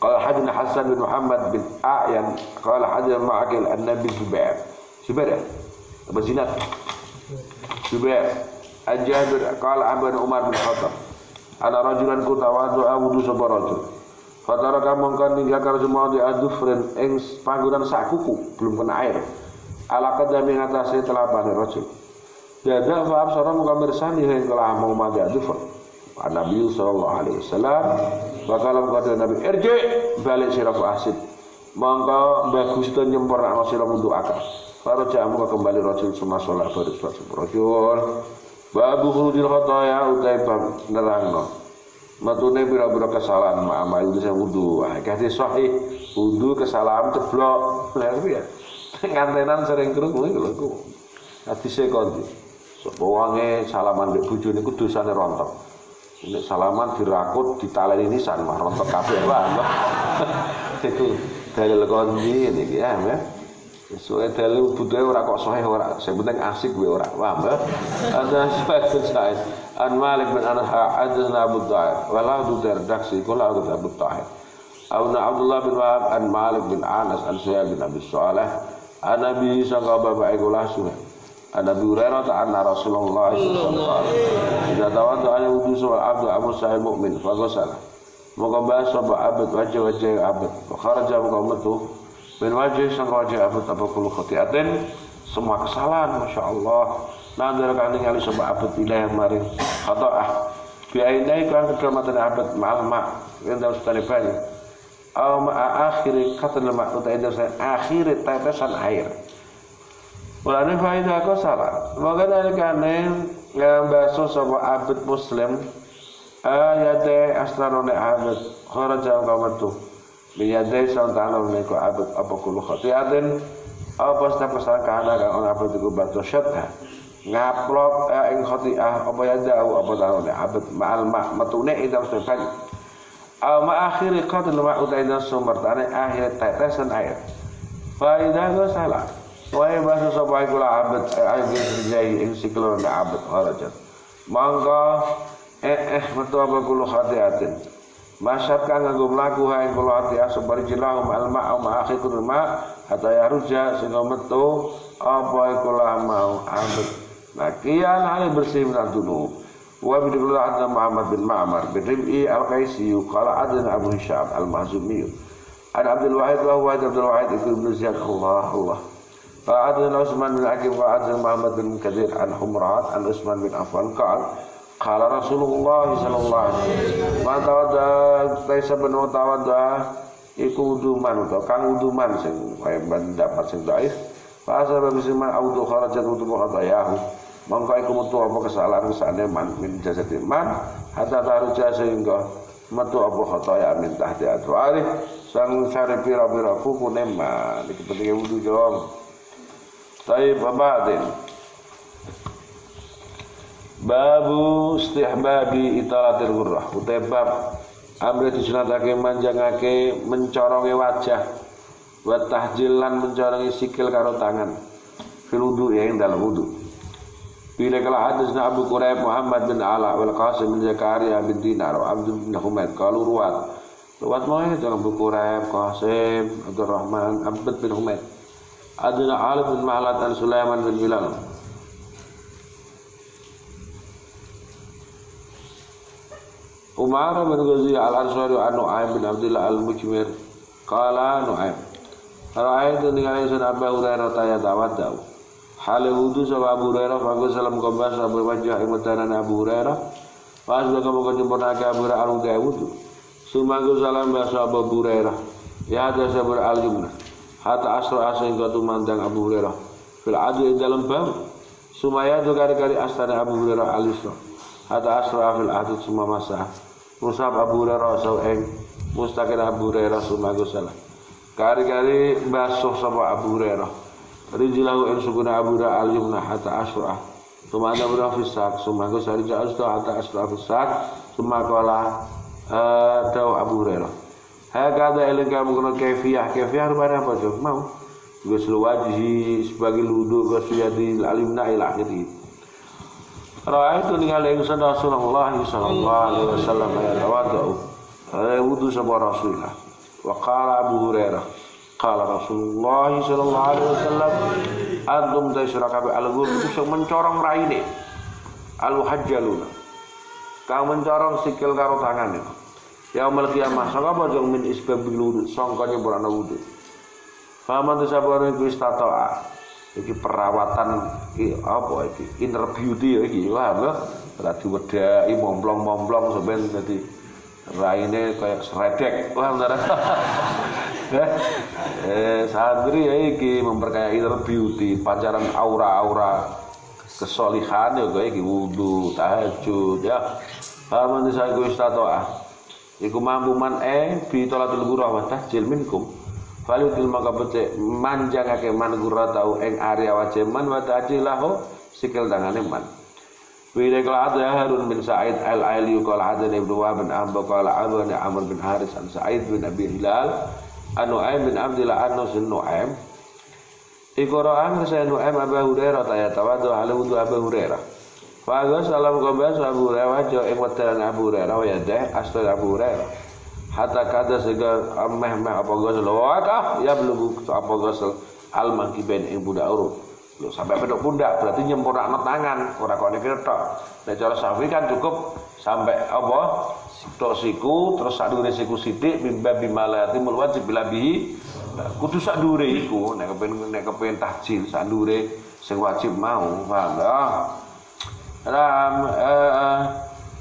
qala hadithna Hasan bin Muhammad bin A'yan qala hadithna Ma'qil an-Nabi Zubair Abu Zinad Zubair Al-Jabir qala Abu Umar bin Khattab ana rajulan kutawadu wudu sapa rajul fatara kamangkan ninggalkan semua di adufren ing panggonan sak kuku belum kena air ala qadami ngatasi telapane rajul dada fa absara muka mirsani ing kala mau mandi adufren Nabi sallallahu alaihi wasallam bakalan kata Nabi irji balik sira asid mongko bagus to nyempurna sira wudu akal faraja muka kembali rajul suma salat baru rajul babu khuludil khataya utai bab nerangno matune pira-pira kesalahan ma'amal itu wudu hadis sahih wudu kesalahan ceblok lha piye ngantenan sering krungu iki lho hadise kondi sapa wange salaman mbek bojone ku dosane rontok. Nek salaman dirakut ditaleni nisan mah rontok kabeh wae. Iku dalil kondi niki ya, Mbah. Sesuai dalil budaya ora kok sahih ora, sing penting asik kuwi ora. Wah, Mbah. Ada sebab Sa'id an Malik bin Anas hadatsna Abu Dha'if wala dudardaksi kula Abu Dha'if. Auna Abdullah bin Wahab an Malik bin Anas an Sa'id bin Abi Shalih an Nabi sallallahu alaihi wasallam Nabi Hurairah ta'ala Rasulullah sallallahu alaihi wasallam idza tawadda ala wudu wal abdu abu sa'id mu'min fa ghasala maka bahasa abad wajah abad wa kharaja muqammatu min wajhi sang wajah abad apa kullu khati'atin semua kesalahan masyaallah nadar kan ningali sebab abad ilahi mari khata'ah bi ainai kan kedamatan abad ma'al ma' yang ustane bali aw ma'a akhiri qatal ma' utaida akhir tetesan air. Walane faedah kok salah. Maka dalikane baso sapa abad muslim ayate astarone abad kharaja qamatu biyade santanone ko abad apa kulo khatiaten apa stakasakana kang abad iku bato syatha ngaplok ing khatiah apa yadau apa tanone abad ma'al matune idam stefan ma akhiri qadil ma utaida sumartane akhir tetesan air. Faedah kok salah. Wahai bahasa sapa iku la abad ayat rijai ing siklon abad kharajat mangka metu apa kulo khatiatin masyad kang nganggo mlaku hae kulo ati asbar jilahu al ma'u ma akhirul ma hatta yaruja sing metu apa iku la mau abad nakian hal bersih min dunub wa bidul adna Muhammad bin Ma'mar bin Rib'i al-Qaisi qala adna Abu Hisham al-Mahzumi an Abdul Wahid wa huwa Abdul Wahid ibn Ziyad Allah Fa'adun Utsman bin Aqil wa'adun Muhammad bin Kathir an Humrat an Utsman bin Affan qala Rasulullah sallallahu alaihi wasallam man tawadda taisa bin tawadda iku wuduman utawa kang wuduman sing kaya pendapat sing dhaif fa asaba bisman audu kharajat wudu khatayahu mongko iku metu apa kesalahan kesane man min jasadi man hatta taruja sehingga metu apa khataya min tahti atwari sang sare pira-pira kukune man iki penting wudu jong. Taib abadin babu istihbabi italatil ghurrah utai bab amri disunatake manjangake mencorongi wajah wa tahjilan mencorongi sikil karo tangan fil wudu ya ing dalam wudu. Bila kala hadisna Abu Quraib Muhammad bin Ala wal Qasim bin Zakaria bin Dinar wa Abdul bin Humaid qalu ruwat mau ini dalam Abu Quraib Qasim Abdul Rahman Abdul bin Humaid aduna Ali bin Mahlat an Sulaiman bin Bilal. Umar bin Ghazi al-Ansari an Nu'aim bin Abdullah al-Mujmir qala Nu'aim ra'aitu ningali sun Abu Hurairah tawadau hale wudu sama Abu Hurairah fagus salam kobas Abu wajah imutanan Abu Hurairah pas kamu kejempurnake Abu Hurairah anu gawe wudu sumagus salam basa Abu Hurairah ya ada sabur al-jumnah hatta asra asing tumandang Abu Hurairah fil adu dalam bab sumaya tu kali-kali astana Abu Hurairah al-isra hatta asra fil adu semua masa musab Abu Hurairah saeng mustaqil Abu Hurairah sumagus salam kali-kali basuh sama Abu Hurairah rijlahu in sukuna Abu Hurairah al-yumna hatta asra summa Abu Hurairah fisak sumagus sarija hatta asra fisak summa qala tahu Abu Hurairah hakada elika menggunakan kefiyah rupanya apa tuh mau ghusl wajhi sebagai wudu ghusl yadi al-yumna ila akhirih. Ra'aitu ningali ingsun Rasulullah sallallahu alaihi wasallam yatawaddu wudu sama Rasulullah wa qala Abu Hurairah qala Rasulullah sallallahu alaihi wasallam antum tasyurakabi al-ghusl mencorong raine al-hajjaluna kang mencorong sikil karo tangan itu yaumul qiyamah sangka bojong min isbabil wudu sangka nyempurna wudu faman tasabara iku istata'a iki perawatan apa iki inner beauty ya iki paham lho ora diwedhaki momplong-momplong sampeyan dadi raine kayak sredek paham ta santri ya iki memperkaya inner beauty pancaran aura-aura kesolihan ya kayak iki wudu tahajud ya faman tasabara iku istata'a iku mampu man bi tolatul gurah wa tahjil minkum Faludil maka becek manjangake man gura tau ing area wajah man wa ta'jilahu sikil tangane man. Wira kala ada Harun bin Sa'id al-Aili qala ada Ibnu Wahb bin Amr qala Abu Amr bin Haris an Sa'id bin Abi Hilal an Nu'aim bin Abdillah an Nu'aim Iqra'an saya Nu'aim Abu Hurairah tayatawadu ala wudu Abu Hurairah. Fa salam qabas Abu Hurairah wajah ing wedalan Abu Hurairah wa yadah asal Abu Hurairah. Hatta kada sega meh apa gosel wakah ya belum apa gosel al mangkiben ing budak urut lho sampai pedok pundak berarti nyempurnakno tangan ora kok nek tok nek cara Syafi'i kan cukup sampai apa tok siku terus sak dhuwure siku sithik mimba bimalatimul wajib bilabihi kudu sak dhuwure iku nek kepen tahjil sak dhuwure sing wajib mau paham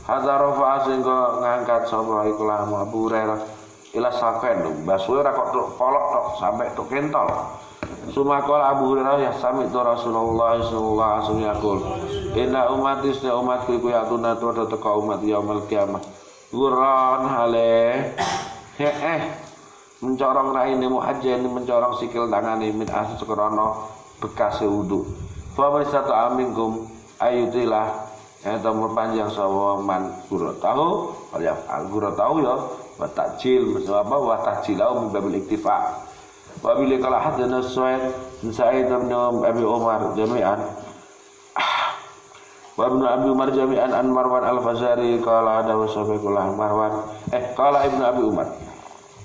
Hadza rafa'a sehingga ngangkat sapa iku lah Abu Hurairah ila safen lho basuhe ora kok polok tok sampai tok kentol. Sumakala Abu Hurairah ya sami to Rasulullah sallallahu alaihi wasallam inna umatisna umatku iku ya tuna to teka umat yaumul kiamah. Guran hale mencorong raine muhajjin mencorong sikil tangane min asas krana bekas wudu. Fa wisatu aminkum ayutilah eta perpanjang sawa man guru tahu ya guru tahu ya wa ta'jil apa wa ta'jilau min babil iktifa wa bil kala hadana Sa'id bin Abi Umar jami'an wa ibn Abi Umar jami'an an Marwan al-Fazari qala ada wa sabiqullah Marwan qala ibn Abi Umar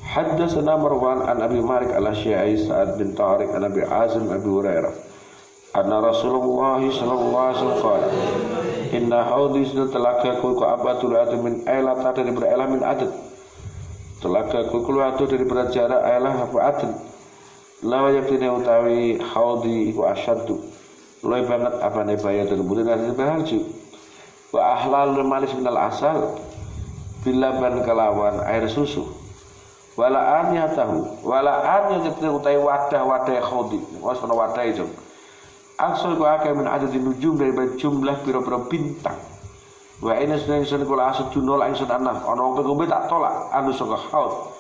haddatsana Marwan an Abi Malik al-Sya'i Sa'ad bin Tariq an Abi Azim Abi Hurairah anna Rasulullah sallallahu alaihi wasallam qala inna haudisna telaga kul ko abatul atu min ailata dari berelah min adat telaga kul atu dari berjarak ailah apa adat lawa yaktine utawi haudi iku asyaddu luwih banget apane bayar dan kemudian dari berharju wa ahlal malis minal asal bilaban kalawan air susu walaan yatahu walaan yaktine utawi wadah haudi wasana wadah itu Aksal ku akeh min adad nujum dari jumlah pira-pira bintang. Wa ina suneng kula asud dunol ingsun anak ana wong ngombe tak tolak anu saka haud.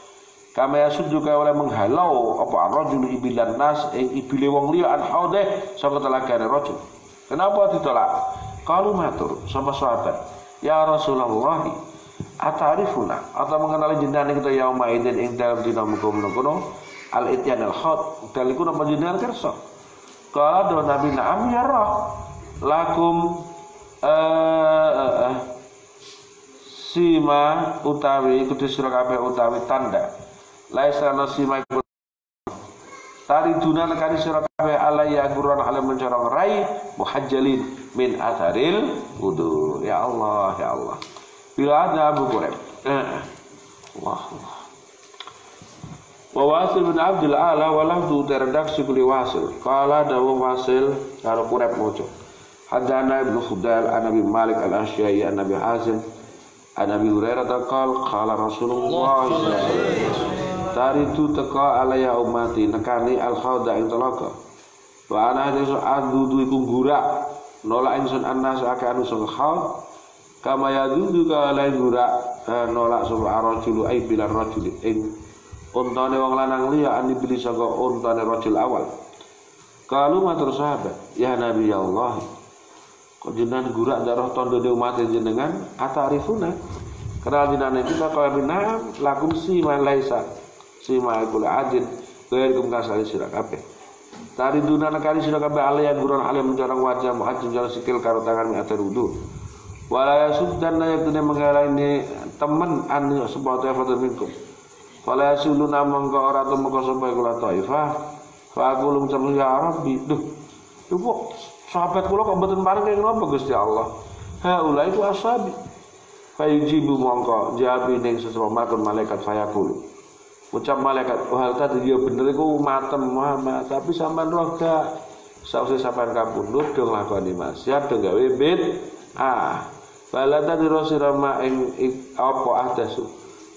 Kama yasud juga oleh menghalau apa rajul ibilan nas ing ibile wong liya an haude saka telagane rajul. Kenapa ditolak? Kalu matur sama sahabat, ya Rasulullah, atarifuna atau mengenali jenengan kita yauma idin ing dalem dina mengkono al ityan al khat daliku napa jenengan kersa qala do nabi na'am ya roh lakum sima utawi kudu sira kabeh utawi tanda laisa nasima tari dunan kali sira kabeh alaya quran alam mencorong rai muhajjalin min atharil wudu ya Allah ya Allah bila ada Abu Quraib Allah wa Wasil bin Abdul Ala walahu terredaksi kuli Wasil qala dawu Wasil karo Quraib mojo hadana ibnu Khudal an Nabi Malik al-Asy'ari an Nabi Hazim an Nabi Hurairah qala Rasulullah tari tu teka alaya umati nekani al-khawda ing telaga wa ana iso adudu iku gurak nolak ingsun annas akeh anu sing khawd kama yadudu ka alai gurak nolak sapa arjulu ai bilar rajul ing untane wong lanang liya ani bili saka untane rajul awal kalu matur sahabat ya nabi ya Allah kok jenengan gurak darah tandone umat jenengan atarifuna kenal jenengan kita kaya bina lakum si man laisa si ma'ikul adin gairikum kasali sira kabeh tari dunana kali sira kabeh alaya guron alim mencorong wajah muhajjin jalan sikil karo tangan mi atar wudu wala yasuddan yaktune menggalaini temen anu sebab taifah minkum wala yasuluna mangka ora temeka sapa kula taifah fa aku lum cabul ya rabbi duh kok sahabat kula kok mboten pareng kaya napa Gusti Allah haula iku ashabi fa yujibu mangka jawabi ning sesama malaikat fayaqulu ucap malaikat hal tadi dia bener iku matem Muhammad tapi sampean roh gak sause sampean kapundhut dong lakoni maksiat dong gawe balata dirosirama ing apa ahdasu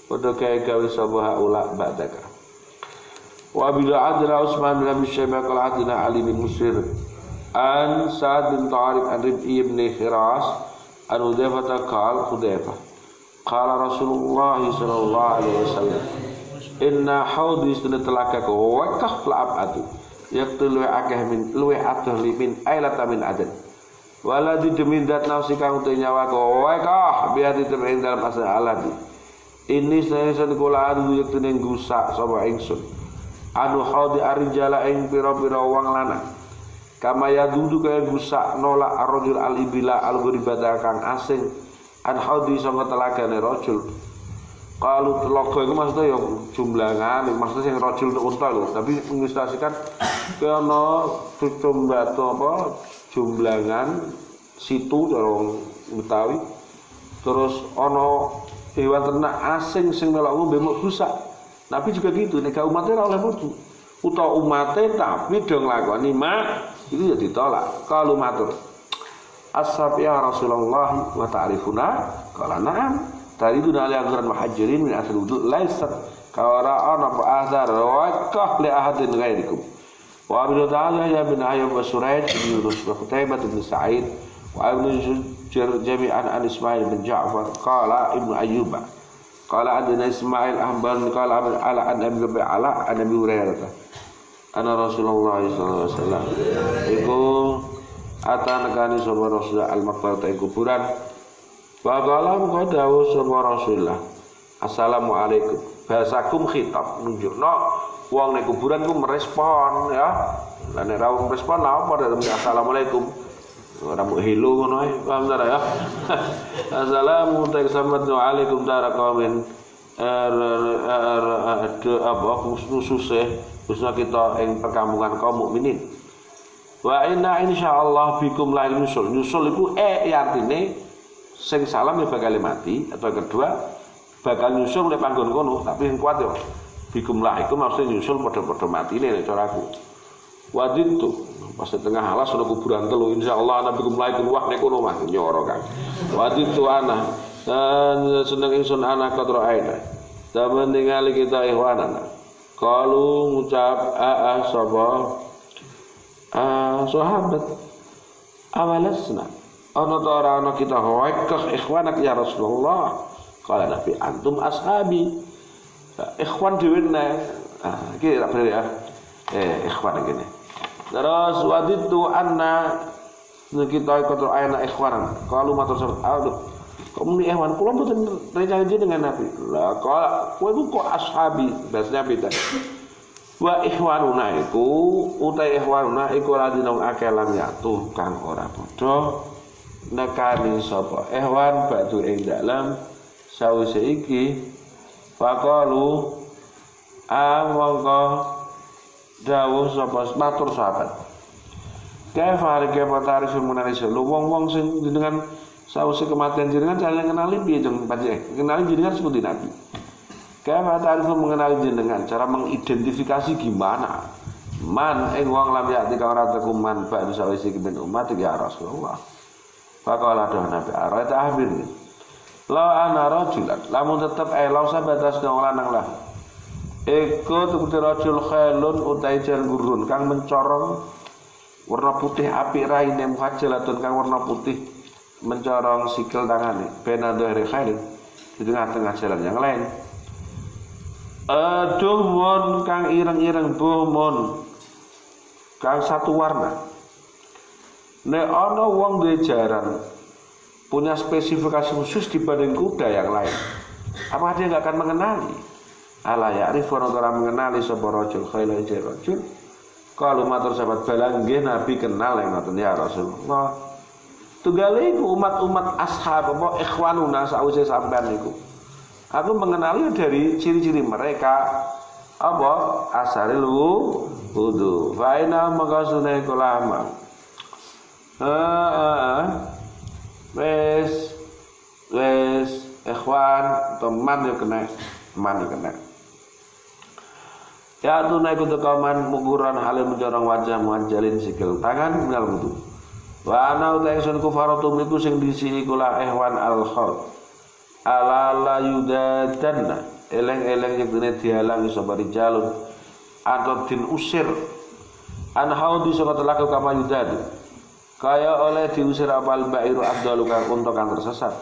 padha gawe sapa haula ba'daka wa bila adra Utsman bin Abi Syaibah qala adna Ali bin Musir an Sa'd bin Tariq an Rib'i ibn Khiras an Hudzaifah qala Rasulullah sallallahu alaihi wasallam inna haudi sunna telaga ko wakah la'abatu yaktu luwe akeh min luwe adoh limin ailata min adan wala didemin dat nafsi kang te nyawa ko wakah biar ditemen dalam asal aladi ini saya kula adu yaktu ning gusak sapa ingsun anu haudi arijala ing pira-pira wong lanang kama yadudu kaya gusak nolak arrajul alibila al-ghuribata kang asing an haudi sanga telagane rajul kalau telaga itu maksudnya yang jumlangan, maksudnya yang rajul untuk unta loh. Tapi mengilustrasikan karena batu apa jumlangan situ orang Betawi. Terus ono hewan ternak asing sing melok ngombe mok rusak. Nabi juga gitu, nek umatnya ora oleh mutu. Utawa umatnya tapi dong lakoni itu ya ditolak. Kalau matur ashab ya Rasulullah wa ta'rifuna qala na'am. Tadi itu dari aturan muhajirin min asal wudu laisat kawara ana ba'athar wakah li ahadin ghairikum wa abdu ta'ala ya bin Ayyub wa Suraid bin Yunus wa Qutaibah bin Sa'id wa ibnu jami'an an Ismail bin Ja'far qala ibnu Ayyub qala adna Ismail ahban qala ala an Abi Bakr ala an Abi Hurairah ana Rasulullah sallallahu alaihi wasallam iku atanakani sapa Rasulullah al-maqbarah kuburan wa qalam qadawu sapa Rasulullah assalamualaikum bahasakum khitab nunjukno wong nek kuburan ku merespon ya lan nek ra merespon apa dari assalamualaikum ora mbok hello ngono ae paham ta ya assalamualaikum alaikum daraqamin apa khususnya khususnya kita ing perkampungan kaum mukminin wa inna insyaallah bikum la nyusul iku artine sing salam ya bakal mati atau kedua bakal nyusul oleh panggon kono tapi yang kuat ya bikum lah itu maksudnya nyusul pada mati ini cara aku wadid tuh pas di tengah alas ada kuburan telu insyaallah ana bikum lah itu wah nek kono mah nyoro kan wadid tuh ana seneng ingsun anak katro aina dan ningali kita ikhwanana kalau ngucap sapa sahabat awalasna ana ta ora ana kita wakah ikhwanak ya Rasulullah qala nabi antum ashabi ikhwan dhewe nek iki ra bener ya ikhwan ngene terus waditu anna kita ikut aina ikhwan kalau matur Kok muni hewan kula mboten rencana jenengan Nabi. Lah kowe iku kok ashabi, bahasanya beda. Wa ihwanuna iku utai ihwanuna iku ladina akeh lam yatu kang ora padha nekani sapa ihwan batu ing dalam sawise iki faqalu mongko dawuh sapa matur sahabat kefar tarif menari selu wong-wong sing jenengan sawise kematian jenengan cara kenali piye jeng panjenengan kenali jenengan seperti Nabi. Kefar tarif mengenali jenengan cara mengidentifikasi gimana man ing wong lam yati kang ora teku man ba'du sawise ben umat ya Rasulullah. Faqala doh Nabi arata ahbir la ana rajulan lamun tetep law sabatas kang lanang lah ikut uti rajul khailun utai jan gurun kang mencorong warna putih apik raine muhajjalatun kang warna putih mencorong sikil tangane bena dari khailin di tengah-tengah jalan yang lain duhmun kang ireng-ireng buhmun kang satu warna nek ana wong duwe jaran punya spesifikasi khusus dibanding kuda yang lain apa dia enggak akan mengenali ala ya'rif orang mengenali sapa rajul khailan rajul kalau matur sahabat balang nggih Nabi kenal yang ngoten ya Rasulullah tunggale iku umat-umat ashab apa ikhwanuna sause sampean niku aku mengenali dari ciri-ciri mereka apa asaril wudu faina magasune kulama wes ikhwan teman yo kena ya tunai kudu kauman muguran halim mencorong wajah muanjalin sikil tangan minal wudu wa ana uta ingsun kufaratum iku sing disi kula ikhwan al khol ala la yudadanna eleng-eleng yektene dihalangi sapa rijalun atau din usir an haudi saka telaku kama yudad kaya oleh diusir apal bairu abdalu kang unta kang tersesat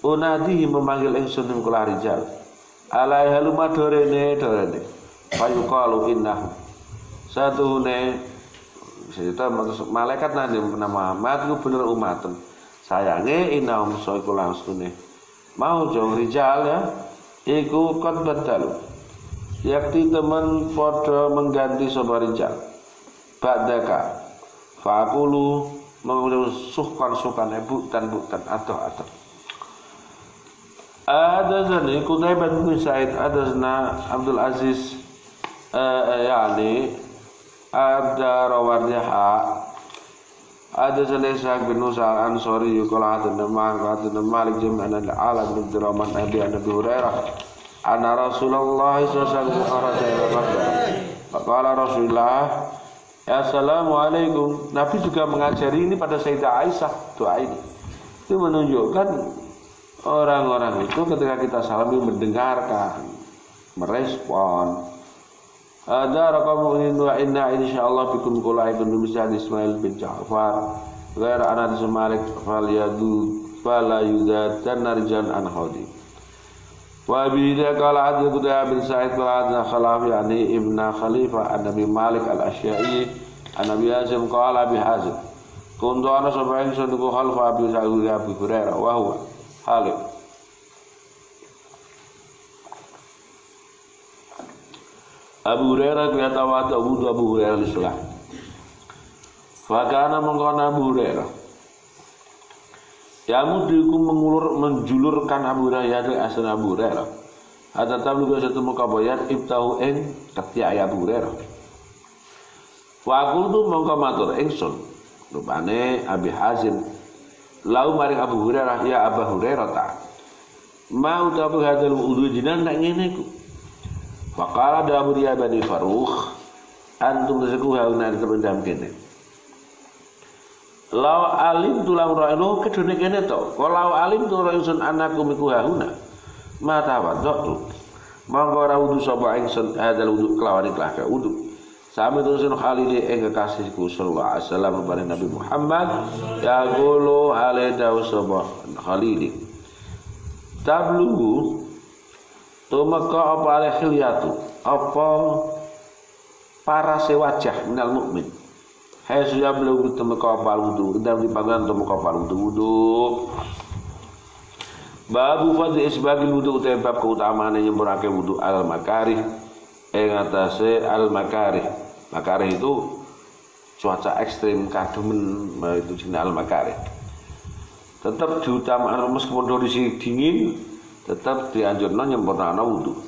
unadihi memanggil ingsun ing kula rijal alaiha lumadorene fayuqalu innahu satuhune cerita malaikat nang nama Muhammad iku bener umatun sayange innahum saiku langsune mau jong rijal ya iku qad badalu yakti temen padha mengganti sapa rijal ba'daka faqulu mengusuhkan bukan atau ada zani Qutaibah bin Sa'id adasna Abdul Aziz yani ada rawarnya ada Zulaisa bin Musa al-Ansari yuqala hadana Malik jam'an al-Ala bin Abdurrahman Abi Hurairah anna Rasulullah sallallahu alaihi wasallam faqala Rasulullah assalamualaikum. Nabi juga mengajari ini pada Sayyidah Aisyah doa ini. Itu menunjukkan orang-orang itu ketika kita salam mendengarkan, merespon. Ada rakamu wa inna insyaallah bikum qula ibn Musa Ismail bin Ja'far ghair anas Malik fal yadu fala yudatan narjan an hadi wa bi qala adil Qutaibah bin Sa'id qala khalaf yani ibn Khalifah an-Nabi Malik al-Asy'ari an-Nabi Hazim qala bi Hazim kuntu ana sabain sunku khalfa bi Sa'id Abi Hurairah wa huwa halif Abu Hurairah kuyatawa wudu Abu Hurairah lisulah fakana mengkona Abu Hurairah yamudiku menjulurkan Abu Hurairah dari asal Abu Hurairah ada tamu juga satu mukabayat ibtahu ing ketia Abu Hurairah wakul tu mongko matur ingsun rupane Abi Hazim lau maring Abu Hurairah ya Abu Hurairah ta mau tabu hadal wudu jinan nak ngene ku faqala Abu Riya Bani Farukh antum tasaku hauna terpendam kene law alim tulang ra'inu kedune kene to kalau alim tu ra'insun anakum iku hauna mata wadhu monggo ora wudu sapa ingsun hadal wudu kelawan ikhlas ka wudu sami tusun khalili ing kekasihku sallallahu alaihi wasallam bareng Nabi Muhammad ya qulu alaihi sapa khalili tabluhu tumeka apa al-khiliyatu apa parase wajah minal mukmin hai sudah belum tumeka apa wudu ndang dipangan tumeka apa wudu Babu fadli isbabil wudu utai bab keutamaan nyempurnake wudu al makarih ing atase al makarih. Makarih itu cuaca ekstrim kademen, itu jenis al makarih. Tetap diutamakan meskipun kondisi dingin, tetap dianjurkan nyempurnake wudu.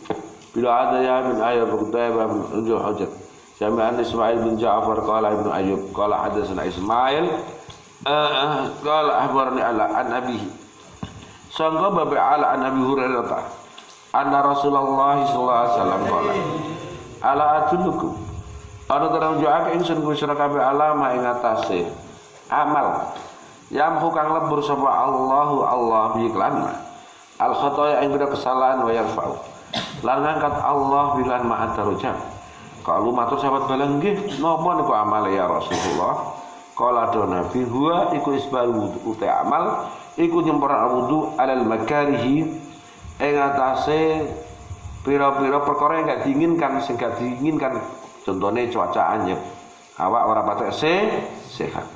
Bila ada ya min ayat Qutaibah bin Hujr Jami'an Ismail bin Ja'far qala Ibnu Ayyub qala hadatsana Ismail qala akhbarani ala an abihi sangga babe ala an Abi Hurairah anna Rasulullah sallallahu alaihi wasallam qala ala atulukum ana terang joake ingsun kusira kabeh alama ing atase amal yang kang lebur sapa Allah bi iklan al khotoya ing kesalahan wa yarfa'u lan ngangkat Allah bilan ma'at darajat. Kalau matur sahabat balang nggih napa niku amale ya Rasulullah? Qala do Nabi huwa iku isbal wudu te amal iku nyempurna wudu alal makarihi ing atase pira-pira perkara yang gak diinginkan sing gak diinginkan contone cuaca anyep awak ora patek sehat.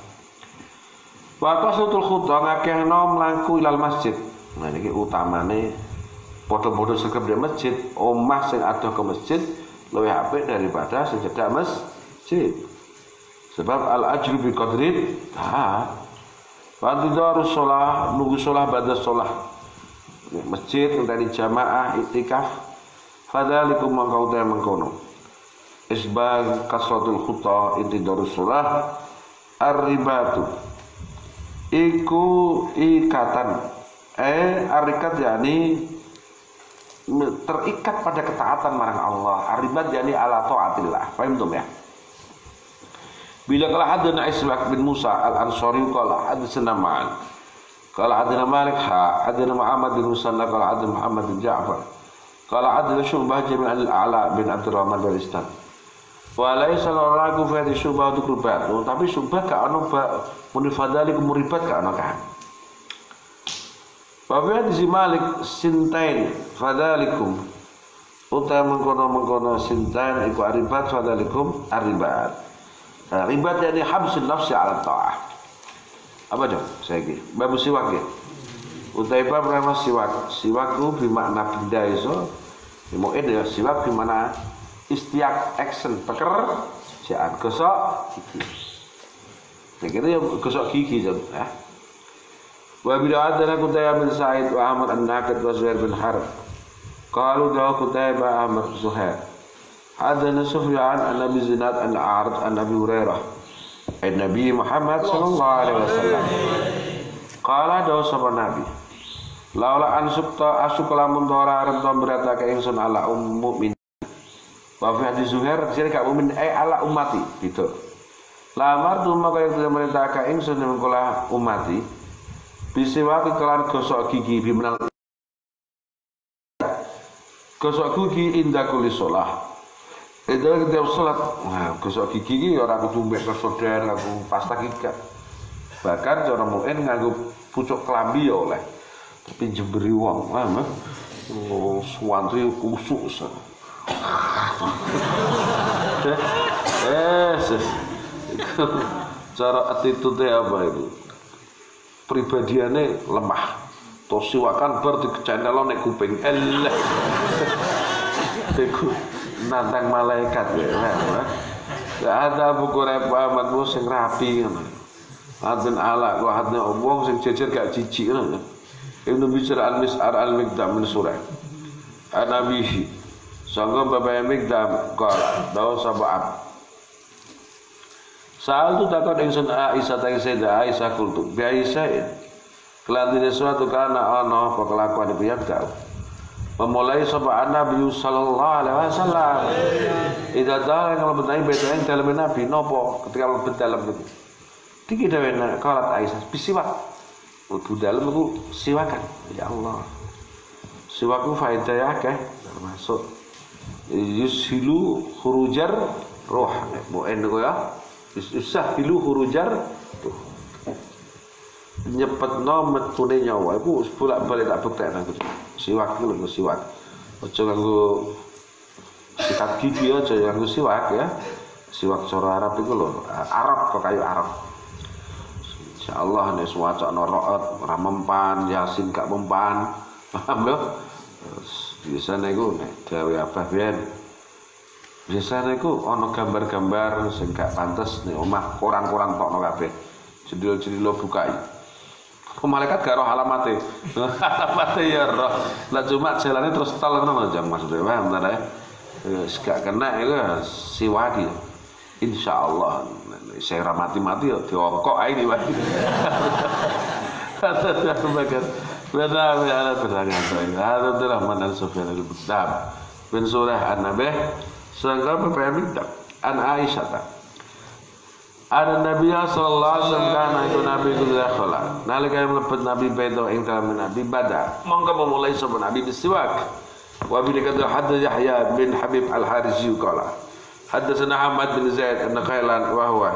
Wa qasratul khutbah ngakehno mlaku ilal masjid. Nah niki utamane padha-padha sekep di masjid, omah sing adoh ke masjid luwih apik daripada sing cedhak masjid. Sebab al ajru bi qadri Fadhidarus shalah nunggu shalah ba'da shalah. Masjid ngenteni jamaah iktikaf. Fadzalikum mangkau ta mangkono. Isbag kasratul khutah intidarus shalah ar-ribatu. Iku ikatan. Arikat yakni terikat pada ketaatan marang Allah. Aribat yakni ala taatillah. Paham tuh ya? Bila kala hadana Ismail bin Musa al-Ansari qala hadatsana Ma'an qala hadana Malik hadana Muhammad bin Musanna qala hadana Muhammad bin Ja'far qala hadana Syu'bah bin al-A'la bin Abdurrahman bin Istan wa laisa laraku fi hadhihi Syu'bah tukrubat. Tapi Syu'bah ka ono muni fadali kumuribat ka ono kan. Wa fi hadhihi Malik sintain fadalikum uta mengkono sintain iku aribat fadalikum aribat. Ribat yani habsun nafsi ala ta'ah. Apa dong? Saya gini. Babu siwak ya. Utaibah bernama siwak. Siwakku bermakna benda iso. Mu'id ya siwak bermakna istiak action pekerjaan. Gosok gigi. Saya kira ya gosok gigi jam. Wa bila adana Qutaibah bin Sa'id wa Ahmad an-Nakid wa Zuhair bin Harb. Qalu dawa Qutaibah Ahmad Zuhair. Hadana Sufyan an Nabi Zinad an A'rad an Nabi Hurairah an Nabi Muhammad sallallahu alaihi wasallam qala dawu sapa Nabi laula an subta asukala mundora arep to beratake ingsun ala mukmin wa fi hadis Zuhair jadi gak mukmin ala ummati gitu lamar tu maka yang merintahake ingsun mengkola ummati bisiwaki kelan gosok gigi bimenal gosok gigi indah kuli sholah. Itu ketika sholat, gosok gigi ini orang kudu mbek kesodan, aku pasta giga. Bahkan cara mu'in nganggo pucuk kelambi ya oleh. Tapi jemberi wong, suwantri kusuk. Cara attitude apa itu? Pribadiannya lemah. Toh siwakan bar dikecendelo nek kuping. Elah. Nantang malaikat ya ada buku Muhammad sing rapi ngono hadin ala wa hadna wong sing jejer gak jijik ngono Ibnu Bishr al-Mis'ar al-Miqdam min surah An-Nabi sangga bapak Miqdam qala dawu sab'ab Saal tu takon ingsun Aisyah ta Sayyidah Aisyah kultu bi Aisyah keladine suatu kana ana apa kelakuan iku yak memulai sapa Nabi sallallahu alaihi wasallam. Idza dara kalau betai beteng dalam Nabi nopo ketika lebet dalam itu. Diki dawena kalat Aisyah bisiwak. Udu dalam itu siwakan. Ya Allah. Siwakku faedah akeh termasuk yushilu khurujar roh. Moen niku ya. Yushilu khurujar tuh. Nyepetno metune nyawa iku bolak-balik tak buktekno aku. Siwak iki lho siwak. Aja nganggo sikat gigi aja nganggo siwak ya. Siwak cara Arab iku lho, Arab kok kayu Arab. Insyaallah nek suwacana raat ora mempan, Yasin gak mempan, Paham lho? Biasane iku nek gawe abah biyen. Biasane iku ana gambar-gambar sing gak pantes ning omah, koran-koran tokno kabeh. Jendil-jendil bukai. Malaikat gak roh alamate. Alamate ya roh. Lah cuma jalane terus tol ngono jam maksudnya. Paham ta? Wis gak kena iku siwadi. Insyaallah saya mati-mati ya diokok ae diwadi. Kata bagian benar ala terangan saya. Ada Rahman dan Sufyan al-Bukhari. Bin surah An-Nabi sangka berpemikiran an Aisyah. Ada Nabi sallallahu alaihi wasallam kana itu Nabi itu dakhala. Nalika mlebet Nabi baito ing dalem Nabi bada. Monggo memulai sapa Nabi bisiwak. Wa bi kata hadda Yahya bin Habib al-Harisi qala. Haddatsana Ahmad bin Zaid an-Naqailan wa huwa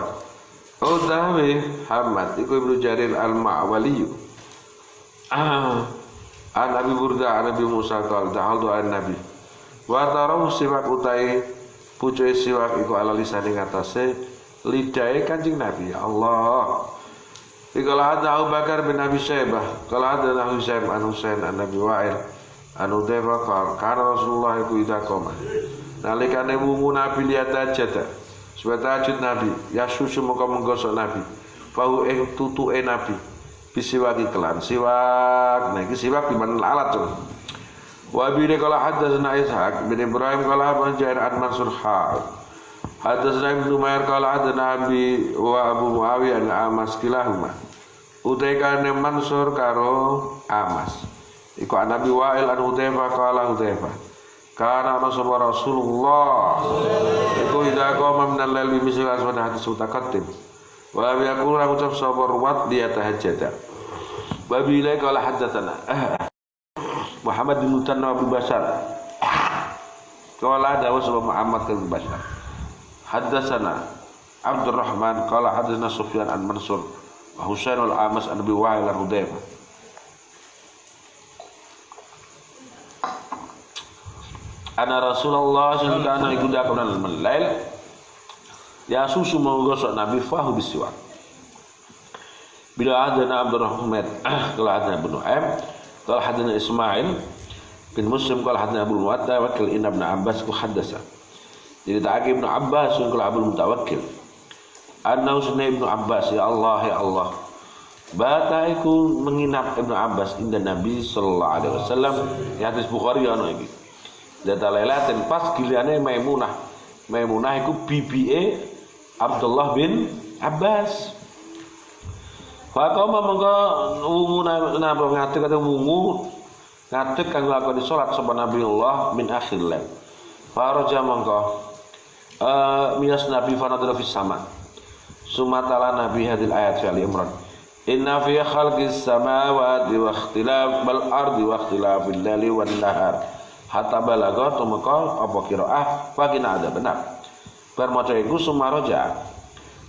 Utawi Hamad iku Ibnu Jarir al-Ma'wali. An Abi Burda an Nabi Musa qala ta'aldu an Nabi. Wa tarahu siwak utai pucuke siwak iku ala lisane ngatasé lidahe Kanjeng Nabi. Ya Allah. Iqala hadza Abu Bakar bin Abi Syaibah, qala hadza Husain an Husain an Nabi Wa'il an Udayfa qala kana Rasulullah iku idza qoma. Nalikane wungu Nabi lihat ajada. Sebab tajud Nabi, ya susu muka menggosok Nabi. Fahu tutuke Nabi. Bisiwak iklan, siwak. Nah, ini siwak di mana alat tuh. Wa bini kala haddatsana Ishaq bin Ibrahim kala Abu Jair an Mansur haddatsana Ibnu Umair kala haddatsana Nabi wa Abu Muawiyah an Amas kilahuma. Utai kane Mansur karo Amas. Iku an Nabi Wa'il an Hudzaifah kala Hudzaifah. Karena Rasulullah iku idza qama min al-lail bi misli aswad hadis mutaqaddim wa lam yakun ucap sabar wat dia tahajjud wa bilai qala haddatsana Muhammad bin Mutanna bin Bashar qala dawu Muhammad bin Bashar haddatsana Abdurrahman qala haddatsana Sufyan an Mansur wa Husain al-Amas an Abi Wa'il al-Hudzaifah. Ana Rasulullah sallallahu alaihi wasallam ikut lail ya susu menggosok Nabi fahu bisiwak. Bila adana Abdurrahman qala hadana Ibnu Nu'aim qala hadana Ismail bin Muslim qala hadana Abu Mutawakkil Ibn Abbas ku haddasa. Jadi ta'aqib Ibnu Abbas qala Abu Mutawakkil anna usna Ibnu Abbas ya Allah bata iku menginap Ibnu Abbas inda Nabi sallallahu alaihi wasallam ya hadis Bukhari ana iki. Data lailatin pas giliane Maimunah iku bibike Abdullah bin Abbas. Fakoma monggo wungu napa ngadeg kata wungu ngadeg kanggo lakoni salat sapa Nabiullah min akhir lail. Faraja monggo mias Nabi fanadra fis sama. Sumatala Nabi hadil ayat fi Al-Imran. Inna fi khalqis samawati wa ikhtilaf bal ardi wa ikhtilafil laili wan nahar. Hatta balagha tumeka apa qiraah fakina ada benar. Bar maca iku sumaroja.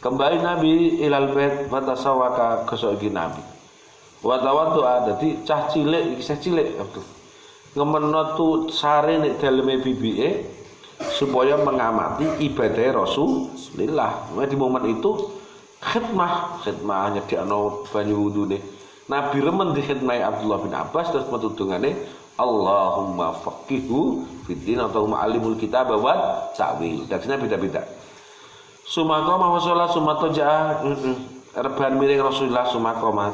Kembali Nabi ilal bait fatasawaka kesogi Nabi. Wa tawaddu adati cah cilik iki cilik Abdul. Ngemeno tu sare nek daleme bibike supaya mengamati ibadah Rasulullah. Di momen itu khidmah nyediakno banyu wudune. Nabi remen di khidmah Abdullah bin Abbas terus metudungane Allahumma faqihu fid din atau ma'alimul kitab wa ta'wil. Dadine beda-beda. Sumakoma wasala sumatoja reban miring Rasulullah sumakoma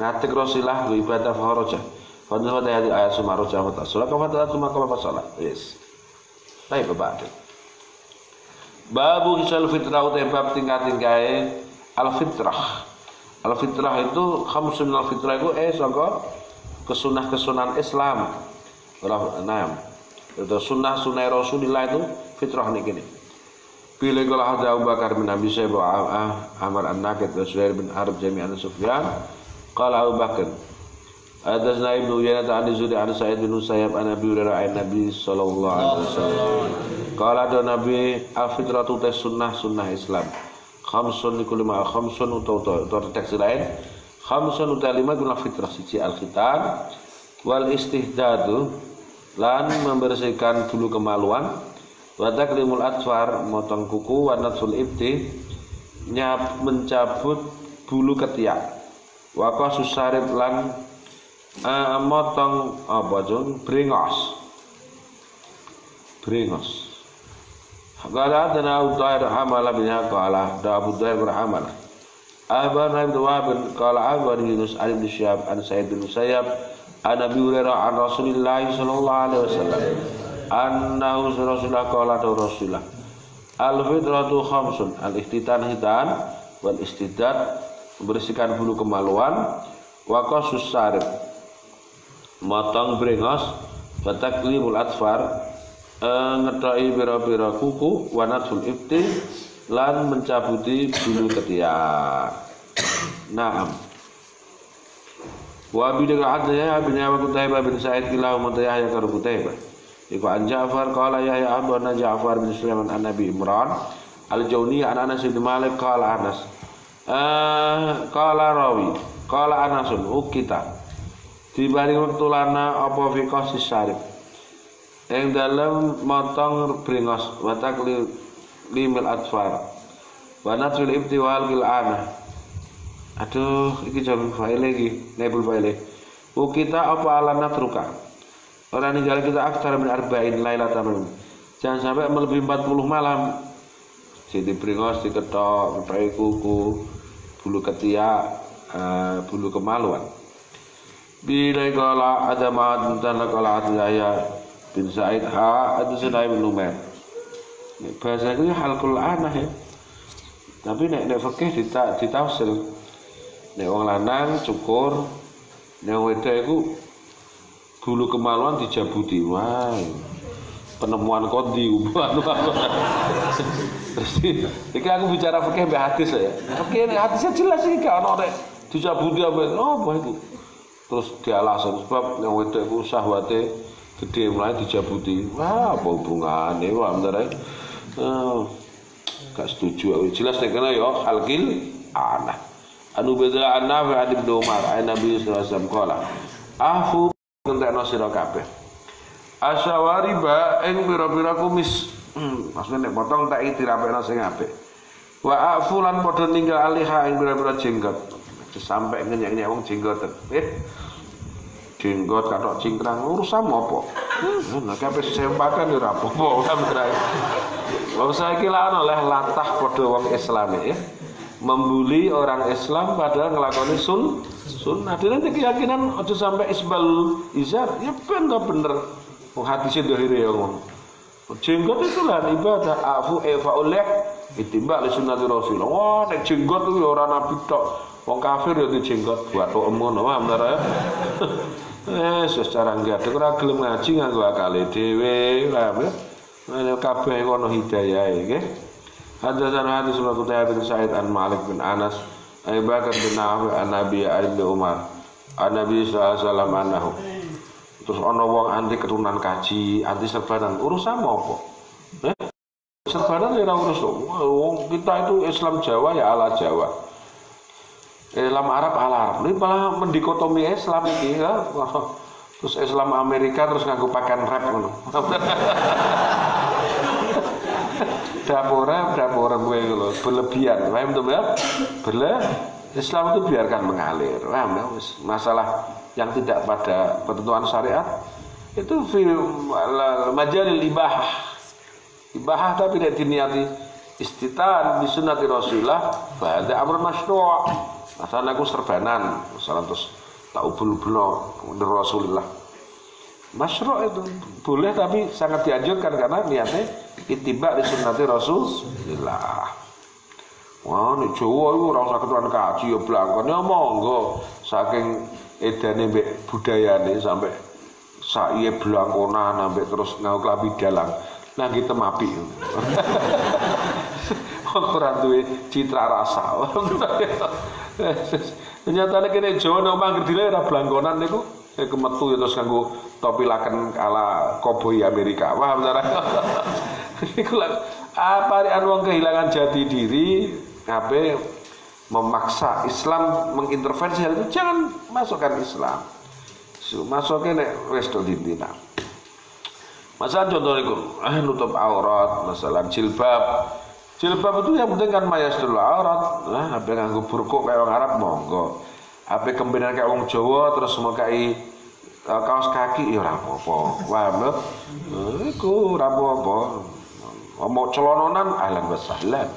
ngatik Rasulullah ibadah faraja. Fadhil hadhihi ayat sumaroja wa ta'ala kama ta'ala sumakoma fasala. Yes. Baik Bapak. Babu kisal fitrah utai bab tingkat-tingkae al-fitrah. Al-fitrah itu khamsun al-fitrah itu sangka kesunah-kesunahan Islam. Nah, itu sunnah-sunnah Rasulullah itu fitrah nih gini. Pilih kalau ada Abu Bakar bin Abi Syaibah Amr an-Naqid wa Suhair bin Harb jami'an Sufyan qala Abu Bakar hadatsana Ibnu Uyainah an Zuhri an Sa'id bin Musayyab an Abi Hurairah an Nabi sallallahu alaihi wasallam qala ada Nabi al-fitratu ta sunnah Islam khamsun likulli ma khamsun utawa teks lain khamsun uta lima guna fitrah siji al-khitan wal istihdadu lan membersihkan bulu kemaluan wa taklimul atfar motong kuku wa natful ibti mencabut bulu ketiak wa qasus sarib lan motong apa jon bringos. Qala adana Udair hamala bin qala da Abu Dair berhamal. Ahbarna Ibnu Wahb qala ahbar Yunus bin Syihab an Sa'id bin Musayyab an Abi Hurairah an Rasulillah sallallahu alaihi wasallam annahu Rasulullah qala Rasulullah al-fitratu khamsun al-ihtitan wal istidad membersihkan bulu kemaluan wa qasus sarib motong brengos wa taklimul atfar ngedoi bira-bira kuku wa natful ibti lan mencabuti bulu ketiak. Naam. Wa bidaka adya bin Qutaibah bin Sa'id kila Yahya kar Qutaibah. Iku an Ja'far qala Yahya abana Ja'far bin Sulaiman an Nabi Imran al-Jawni an Anas bin Malik qala Anas qala rawi qala Anasun ukita dibari wektu lana apa fiqah sisarif yang dalam motong bringos watak limil atfar wanatul ibtiwal bil ana. Aduh iki jam file lagi nebul file ukita apa ala natruka orang ninggal kita aktar min arba'in lailatan jangan sampai melebihi 40 malam. Jadi bringos diketok, ketok kuku, bulu ketiak, bulu kemaluan. Bila kala ada ma'ad dan kala Yahya bin Sa'id ada Sunaim bin Umair. Bahasa itu halqul anah ya. Tapi nek fikih ditafsir. Nek wong lanang cukur, nek wedok iku bulu kemaluan dijabuti. Wah. Penemuan kodi anu aku. Terus iki aku bicara fikih mbek hadis ya. Fikih nek hadisnya jelas iki gak ono nek dijabuti apa itu. Terus dialasan sebab yang wedok iku syahwate gede mulai dijabuti. Wah, apa hubungane wah bentar ae. Gak setuju aku. Jelas nek kena ya halqil anah. Anu beda Nafi an Ibnu Umar ay Nabi sallallahu alaihi wasallam qala afu kentekno sira kabeh asyawariba ing pira-pira kumis maksudnya nek potong tak dirapekno sing apik wa afulan padha ninggal aliha ing pira-pira jenggot sampai ngenyek-nyek wong jenggoten jenggot katok cingkrang urusan apa nah kabeh sempakan ora apa-apa sampeyan wong saiki lan oleh latah padha wong Islam ya membuli orang Islam padahal ngelakoni sunnah. Nanti keyakinan aja sampai isbal izar ya bener hadisnya dohire ya ngomong jenggot itu lah ibadah afu oleh itimbak li sunnati Rasulullah. Wah nek jenggot itu orang nabi tok wong kafir ya di jenggot buat tok ngono wah bener ya secara enggak ada ora gelem ngaji nganggo akale dhewe lah ya kabeh ono hidayahe nggih. Hadatsana hadis Qutaibah bin Sa'id an Malik bin Anas Abu Bakar bin Nafi an Nabi bin Umar an Nabi sallallahu alaihi wasallam annahu. Terus ana wong anti keturunan kaji, anti serbanan, urusan apa? Serbanan ya ora urus. Wong kita itu Islam Jawa ya ala Jawa. Islam Arab ala Arab. Ini malah mendikotomi Islam iki ya. Terus Islam Amerika terus nganggo pakaian rap ngono. Dapur gue loh berlebihan, paham tuh ya? Islam itu biarkan mengalir, paham ya? Masalah yang tidak pada ketentuan syariat itu majalil ibahah tapi tidak diniati istitan di sunnati Rasulullah pada amrun masyru'. Masalah aku serbanan, masalah terus tak ubul-ubul dari Rasulullah. Masyru' itu boleh tapi sangat dianjurkan karena niatnya ittiba' di sunnati Rasulullah. Wah, nek Jawa iku ora usah ketuan kaji ya blangkon ya monggo saking edane mbek budayane sampai saiye blangkonan sampai terus nganggo klambi dalang. Nah kita mapi. Ora duwe citra rasa. Ternyata kene Jawa nek mangger dile ora blangkonan niku kemetu terus nganggo topi laken ala koboi Amerika. Wah, bener. Iku apa wong kehilangan jati diri, kabeh memaksa Islam mengintervensi hal itu, jangan masukkan Islam. Masuknya nek wis do dina. Masalah contoh niku, nutup aurat, masalah jilbab. Jilbab itu yang penting kan mayastul aurat. Lah, apa nganggo burqa kayak orang Arab monggo. Ape kembenan kayak wong Jawa terus mekai kaos kaki ya ora apa-apa. Paham lho? Iku ora apa-apa. Mau celononan ahlan wa sahlan.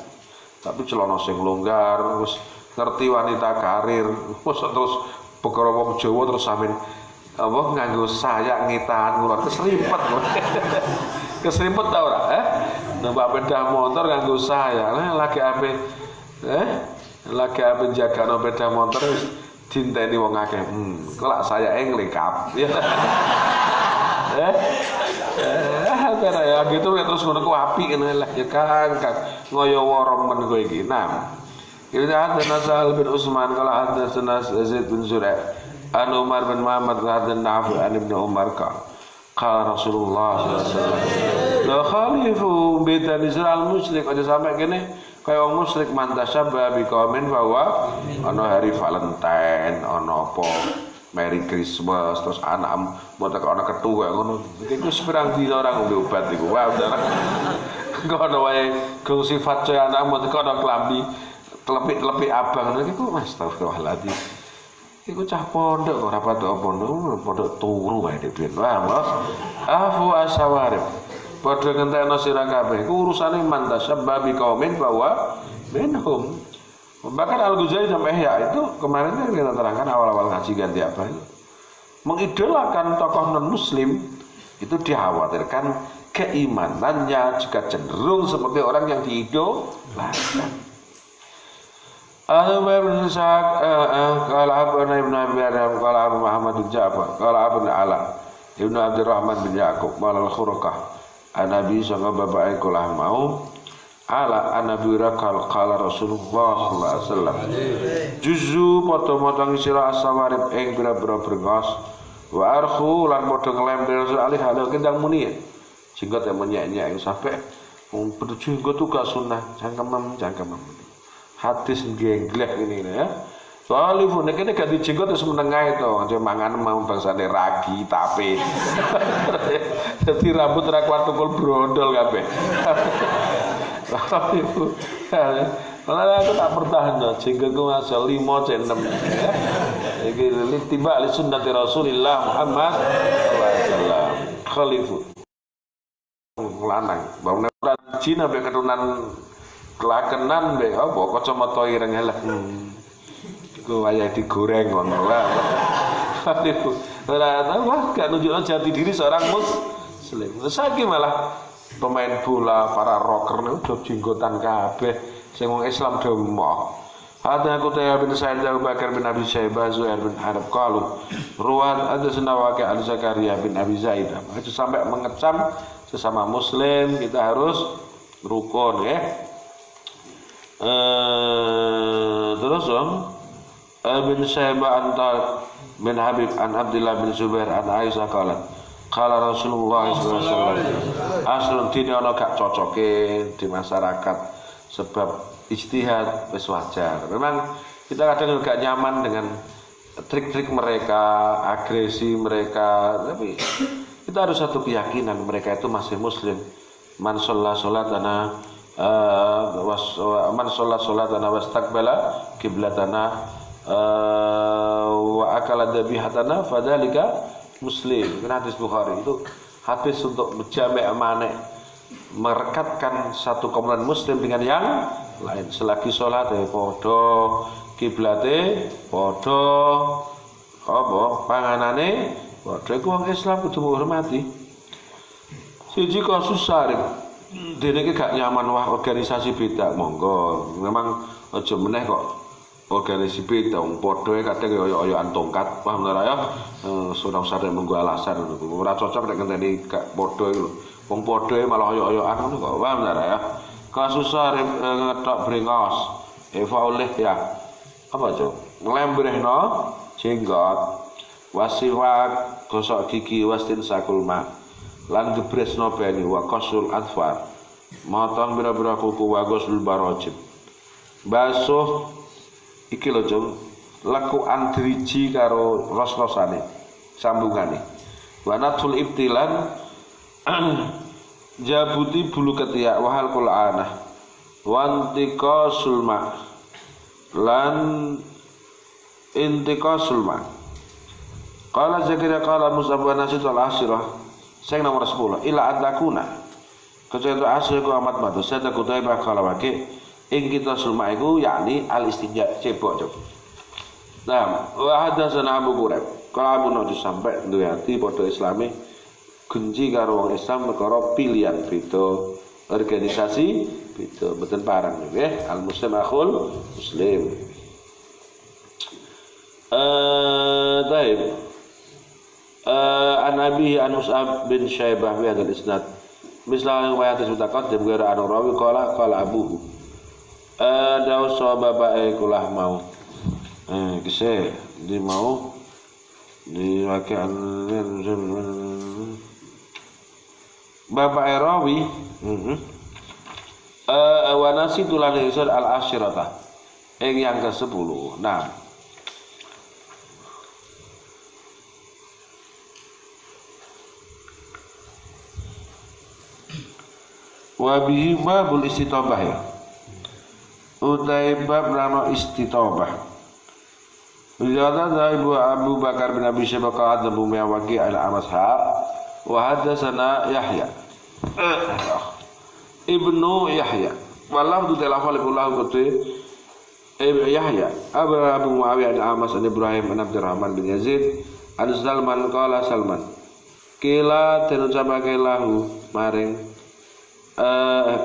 Tapi celana sing longgar wis ngerti wanita karir. Terus perkara wong Jawa terus sampean apa nganggo sayak ngitahan ngulon keserimpet. Keserimpet ta ora? Numpak sepeda motor nganggo sayak. Lagi ape lagi ape jagano sepeda motor wis dinteni wong akeh. Kok lak sayake nglengkap. Karena ya gitu terus ngono ku apik ngene lah ya Kang ngoyo worong men kowe iki. Nah. Kita ada Nasal bin Utsman kalau ada Zaid bin Zur'a an Umar bin Muhammad radhiyallahu anhu an Ibnu Umar qala Rasulullah sallallahu alaihi wasallam la khalifu bidal Israel musyrik aja sampai kene kaya wong musyrik mantasabba bi qaumin bahwa ana hari Valentine ana apa Merry Christmas terus anak motek ana ketua ngono iku sepirang dina ora ngombe obat iku wah ngono wae kang sifat coy anak motek ana klambi telepik abang ngono iku astagfirullahaladzim iku cah pondok ora padha pondok turu wae dhewe wah afu asawarib padha ngentekno sira kabeh iku urusane mantasabba bi qaumin bahwa minhum. Bahkan Al-Ghazali sampai Ihya itu kemarin kan kita terangkan awal-awal ngaji ganti apa itu mengidolakan tokoh non-muslim itu dikhawatirkan keimanannya jika cenderung seperti orang yang diidolakan. Al-Umar bin Ishaq qala Abu Ibn Abi Adam qala Abu Muhammad bin Ja'far qala Abu Ala Ibnu Abdurrahman bin Yaqub malal khurqah Nabi sallallahu alaihi wasallam mau ala Nabi rakal qala Rasulullah sallallahu alaihi wasallam juzu potong-potong sira asawarib ing bira-bira brengos wa arkhu lan padha nglempel alih hal kendang muni jenggot yang menyek-nyek sampai wong jenggot itu gak sunnah cangkemem hadis gengleh ini ya soalnya pun ini gak dijenggot terus menengah itu aja mangan mau bangsane ragi tape jadi rambut rak watukul brondol kabeh. Malah aku tak pertahan jenggotku asal 5 cek 6 ya. Iki tiba li sunnati Rasulillah Muhammad sallallahu alaihi wasallam khalifu lanang bangun Cina be keturunan kelakenan be apa kacamata ireng elek iku wayah digoreng ngono lah khalifu ora tahu gak nunjukno jati diri seorang muslim saiki malah pemain bola, para rocker nih udah jenggotan kabeh sing wong Islam demoh. Hadza Qutaybah bin Sa'id Abu Bakar bin Abi Syaibah Zuhair bin Harb qalu ruwat ada senawaki Al Zakaria bin Abi Zaid. Itu sampai mengecam sesama muslim kita harus rukun ya. Terus bin Syaibah antar bin Habib an Abdullah bin Zubair an Aisyah qalat qala Rasulullah sallallahu alaihi wasallam aslun dini ana gak cocoke di masyarakat sebab ijtihad wis wajar. Memang kita kadang gak nyaman dengan trik-trik mereka, agresi mereka, tapi kita harus satu keyakinan mereka itu masih muslim. Man shalla salatana man shalla salatana wastaqbala qiblatana wa akala dhabihatana fadzalika Muslim, ini hadis Bukhari itu hadis untuk menjamek manek merekatkan satu komunitas Muslim dengan yang lain. Selagi sholat podo, kiblate podo, apa panganane podo. Iku wong Islam kudu menghormati. Siji kasus Sarif, dene iki gak nyaman wah organisasi beda monggo. Memang aja meneh kok. Organisasi beda, podoe kadang oyo-oyoan tongkat, paham ora ya? Saudara-saudara menggo alasan ngono. Ora cocok nek ngenteni gak podo iku lho. Wong podoe malah oyo-oyoan ngono kok, paham ora ya? Kasus Sarif ngetok brengos. Oleh ya. Apa cok? Nglembrehno jenggot. Wasiwak gosok gigi wastin sakulma. Lan gebresno beni wa qasul atfar. Motong bira-bira kuku wa ghuslul barajim. Basuh iki lho Cung, lekukan driji karo ros-rosane, sambungane. Wa natul ibtilan jabuti bulu ketiak wahal qul'anah. Wa antiqa sulma lan intiqasul ma. Qala Zakaria qala Mus'ab wa Nasid al-Asyirah sing nomor 10 ila antakuna kecuali asyir ku amat matu saya kutai bakal wake ing kita sulma iku yakni al-istinja cebok cok. Nah wa hadatsana Abu Quraib qala Abu Najd sampai duwe ati padha islami genji karo wong Islam perkara pilihan beda organisasi beda mboten parang nggih al muslim akhul muslim. Taib an Abi an Mus'ab bin Syaibah bi hadzal isnad misalnya wa atas mutaqaddim gara anu rawi qala abuhu dawu so bapake kulah mau kise di mau di wakian bapake rawi wa nasitulan isad al asyirata yang ke-10. Nah wa bihi babul istitabah ya utai bab nano istitabah Wijata Ibu Abu Bakar bin Abi Syaibah qala Abu Muawaqi al-Amasha wa hadatsana Yahya Ibnu Yahya wallahu telafal kullahu kutu Yahya Abu Muawiyah al-Amas an Ibrahim an Abdurrahman bin Yazid an Salman qala Salman kila tenucapake lahu maring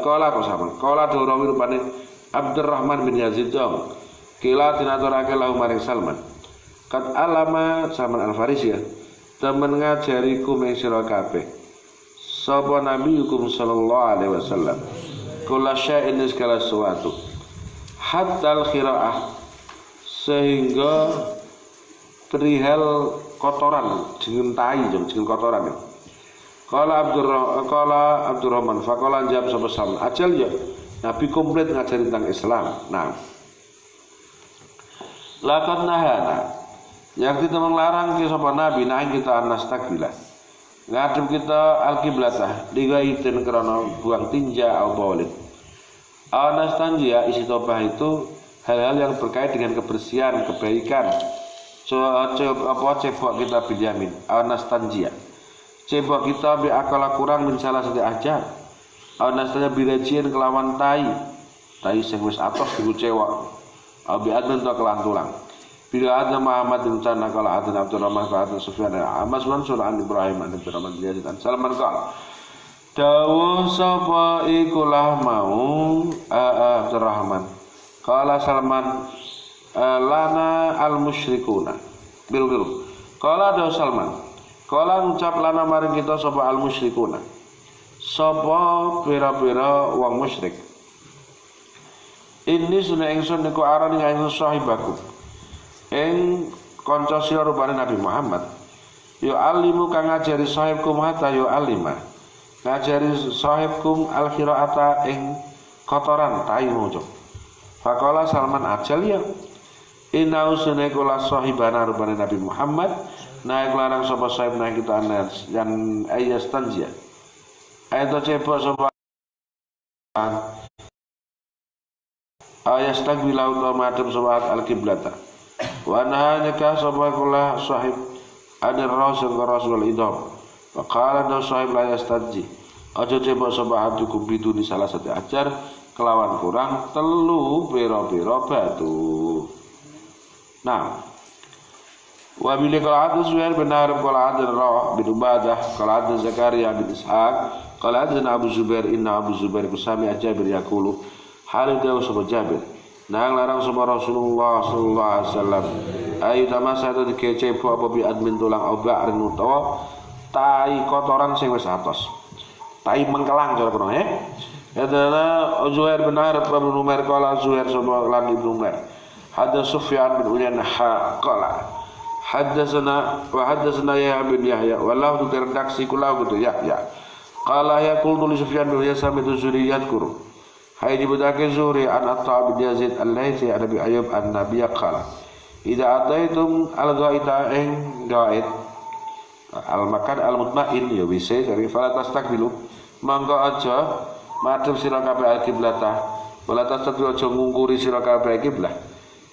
Kala kosaman Kala durawi rupane Abdurrahman bin Yazid dong kila tinaturake lahu maring Salman kat alama Salman al-Farisi ya temen ngajariku ing sira kabeh sapa nabi hukum sallallahu alaihi wasallam kula syai'in segala sesuatu hatta al-khira'ah sehingga perihal kotoran jeneng tai jeneng kotoran ya. Qala Abdurrahman faqala jawab sapa Salman ajal ya Nabi komplit ngajari tentang Islam. Nah laqad nahana yang kita melarang kita sapa Nabi nah kita anastaqbilah ngadep kita al-qiblatah digaitin karena buang tinja au baulid. Anastanjia isi tobah itu hal-hal yang berkait dengan kebersihan, kebaikan. Cebok kita Binyamin anastanjia cebok kita bi akala kurang mensalah sedi ajar anastanya birajien kelawan tai sing wis atos diku cewek abi adnan to kelan tulang bila ada Muhammad bin Tanah kala ada Abdurrahman kala ada Sufyan Amas Mansur an Ibrahim an Abdurrahman bin Yazid an Salman kala dawuh sapa ikulah mau Abdurrahman kala Salman lana al musyrikuna biru kala dawuh Salman kala ngucap lana maring kita sapa al musyrikuna sapa pira-pira wong musyrik ini sunah ingsun niku arani ingsun sahibaku ing kanca sira rupane Nabi Muhammad yo alimu kang ngajari sahibkum hatta yo alima ngajari sahibkum al qiraata ing kotoran tai mojo faqala Salman ajal ya inna usune kula sahibana rupane Nabi Muhammad naik larang sapa sahib naik kita anas yang ayas tanjia ayat cebok sapa ayas tagbilau ta madhep sapa al-qiblata wa nahanyaka sapa kula sahib adir rasul idham wa qala da sahib la yastanji aja cebok sapa hatuku biduni salah satu ajar kelawan kurang telu pira-pira batu. Nah wa bila qala hadis Zuhair bin Harb qala hadis Rawah bin Ubadah qala hadis Zakaria bin Ishaq qala hadis Abu Zubair inna Abu Zubair kusami Jabir yaqulu hal dawu sapa Jabir nang larang sapa Rasulullah sallallahu alaihi wasallam ayu tamasa itu dikecebo apa bi admin tulang oba ring utawa tai kotoran sing wis atos tai mengkelang cara kono ya dana Zuhair bin Harb bin Umar qala Zuhair sapa lan Ibnu Umar hadis Sufyan bin Uyainah qala Haddatsana wa haddatsana Yahya bin Yahya wallahu redaksi kula gitu Yahya qala ya qultu li Sufyan bin Yasam itu Zuriyat kur hay dibutake Zuhri an Atta bin Yazid al-Laitsi an Abi Ayyub an-Nabiy qala idza ataitum al-ghaita ing ghaid al-makan al-mutmain ya bisa dari fala tastakbilu mangko aja madhep sira kabeh al-qiblata wala tastakbilu aja ngungkuri sira kabeh kiblah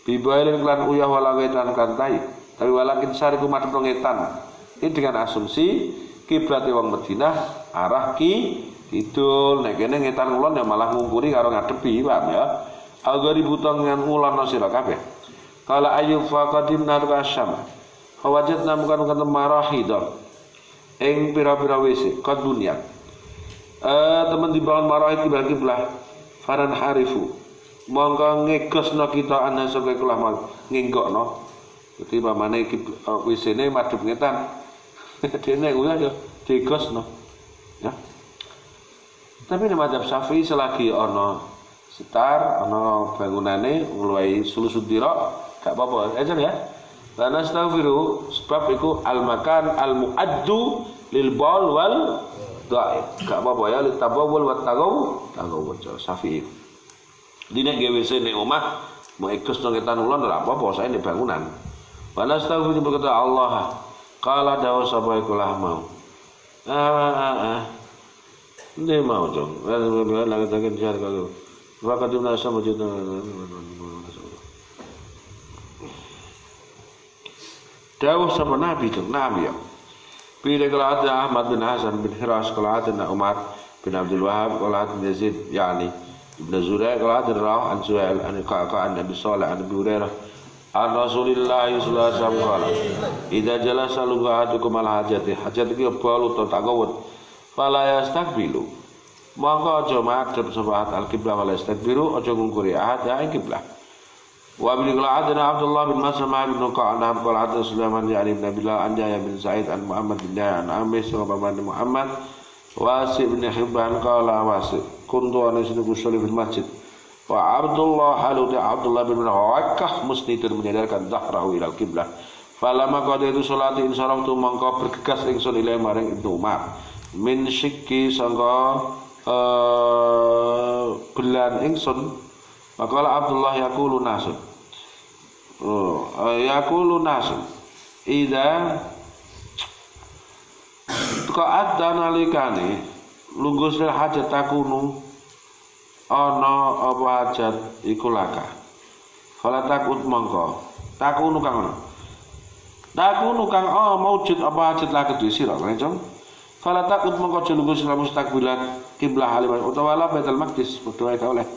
Bibailin klan uyah wala wetan kantai. Tapi walakin sariku madhep ngetan. Ini dengan asumsi kiblat wong Madinah arah kidul. Nek kene ngetan ngulon ya malah ngungkuri karo ngadepi, paham ya? Agar ibutong yang ngulon sira kabeh. Kala Ayyub faqadimna al-Syam. Fawajadna bukan marahidon. Ing pira-pira WC qad bunyan. Teman dibangun marahid kiblah faran harifu. Monggo ngegosno kita ana saka kula mal nginggokno. Dadi pamane WC-ne madhep ngetan. Dene ulah ya digosno. Ya. Tapi nek madzhab Syafi'i selagi ana setar, ana bangunane ngluwahi sulusudira, gak apa-apa. Aja ya. Lan astaghfiru sebab iku al-makan al-muaddu lil baul wal dha'i. Gak apa-apa ya litabawul wa tagaw Syafi'i. Dine GWC nek omah mau ikut ngetan ulon ora apa-apa saya nek bangunan. Wala astaghfiru berkata Allah. Qala dawu sapa iku lah mau. Ndek mau dong. Lagi tangan jar kalau. Waqaduna sama juta. Dawu sapa Nabi dong, Nabi ya. Bila qala Ahmad bin Hasan bin Hiras qala Umar bin Abdul Wahhab qala Yazid yani Ibn Zuraik qala rawah an Suhail an Qaqa an Nabi Salih an Abi Hurairah an Rasulillah sallallahu alaihi wasallam qala idza jalasa lugaatukum al hajati hajat iki balu to takawut fala yastakbilu maka aja madhep sapa al qiblah wala yastakbiru aja ngungkuri ahad ing qiblah wa bil qala Abdullah bin Mas'ud bin Qa'an qala Sulaiman yani bin Bilal an Yahya bin Sa'id an Muhammad bin Yahya an Amr bin Muhammad Wasi bin Hibban qala Wasi kuntu ana sini kusuli fil masjid wa Abdullah haluti Abdullah bin Waqqah musnidun menyadarkan dhahrahu ila al-qiblah falamma qadaitu salati insaraftu mangka bergegas ingsun ila maring Ibnu Umar min syikki sangka belan ingsun maqala Abdullah yaqulu nasun idza Qaat nalikane lungguh sel hajat takunu ana apa hajat iku laka. Fala takut mongko. Takunu kang maujud apa hajat laka di sira kanjeng. Fala takut mongko lungguh sel mustaqbilat kiblah halimah utawa la Baitul Maqdis padha wae oleh.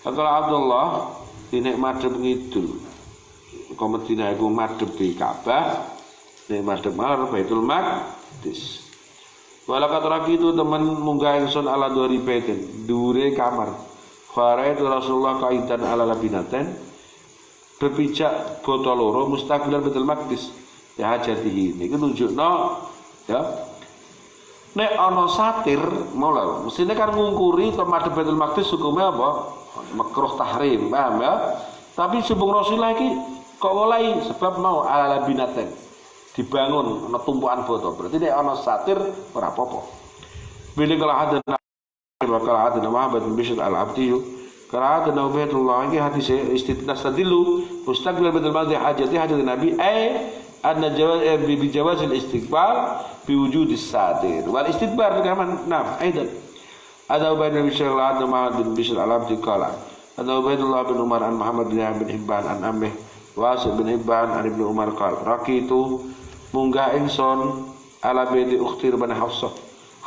Kala Abdullah dinek madhep ngidul. Madinah iku madhep di Ka'bah, nek madhep marang Baitul Maqdis. Walakat raki itu teman munggah ingsun ala dua ribetin dure kamar. Faraitu Rasulullah kaitan ala labinaten berpijak botol loro mustaqbilan Baitul Maqdis ya hajatihi. Niku nunjukno ya. Nek ana satir mola mestine kan ngungkuri ke madhep Baitul Maqdis hukume apa? Makruh tahrim, paham ya? Tapi sebelum Rasulullah iki kok mulai sebab mau ala labinaten dibangun ana tumpukan botol berarti nek ana satir ora apa-apa. Bila kala hadana Muhammad bin Bishr al-Abdi kala hadana Ubaidullah iki hadis istidnas tadilu mustaqbil Baitul Maqdis hajat Nabi anna jawaz bi jawaz al-istiqbal bi wujud as-satir wal istidbar kaman aidan ada Ubaidullah bin Bishr al-Abdi Muhammad bin Bishr al-Abdi kala ada Ubaidullah bin Umar an Muhammad bin Hibban an Amr Wasi bin Hibban an Ibnu Umar qala raqitu munggah ingsun ala baiti ukhti bin Hafsah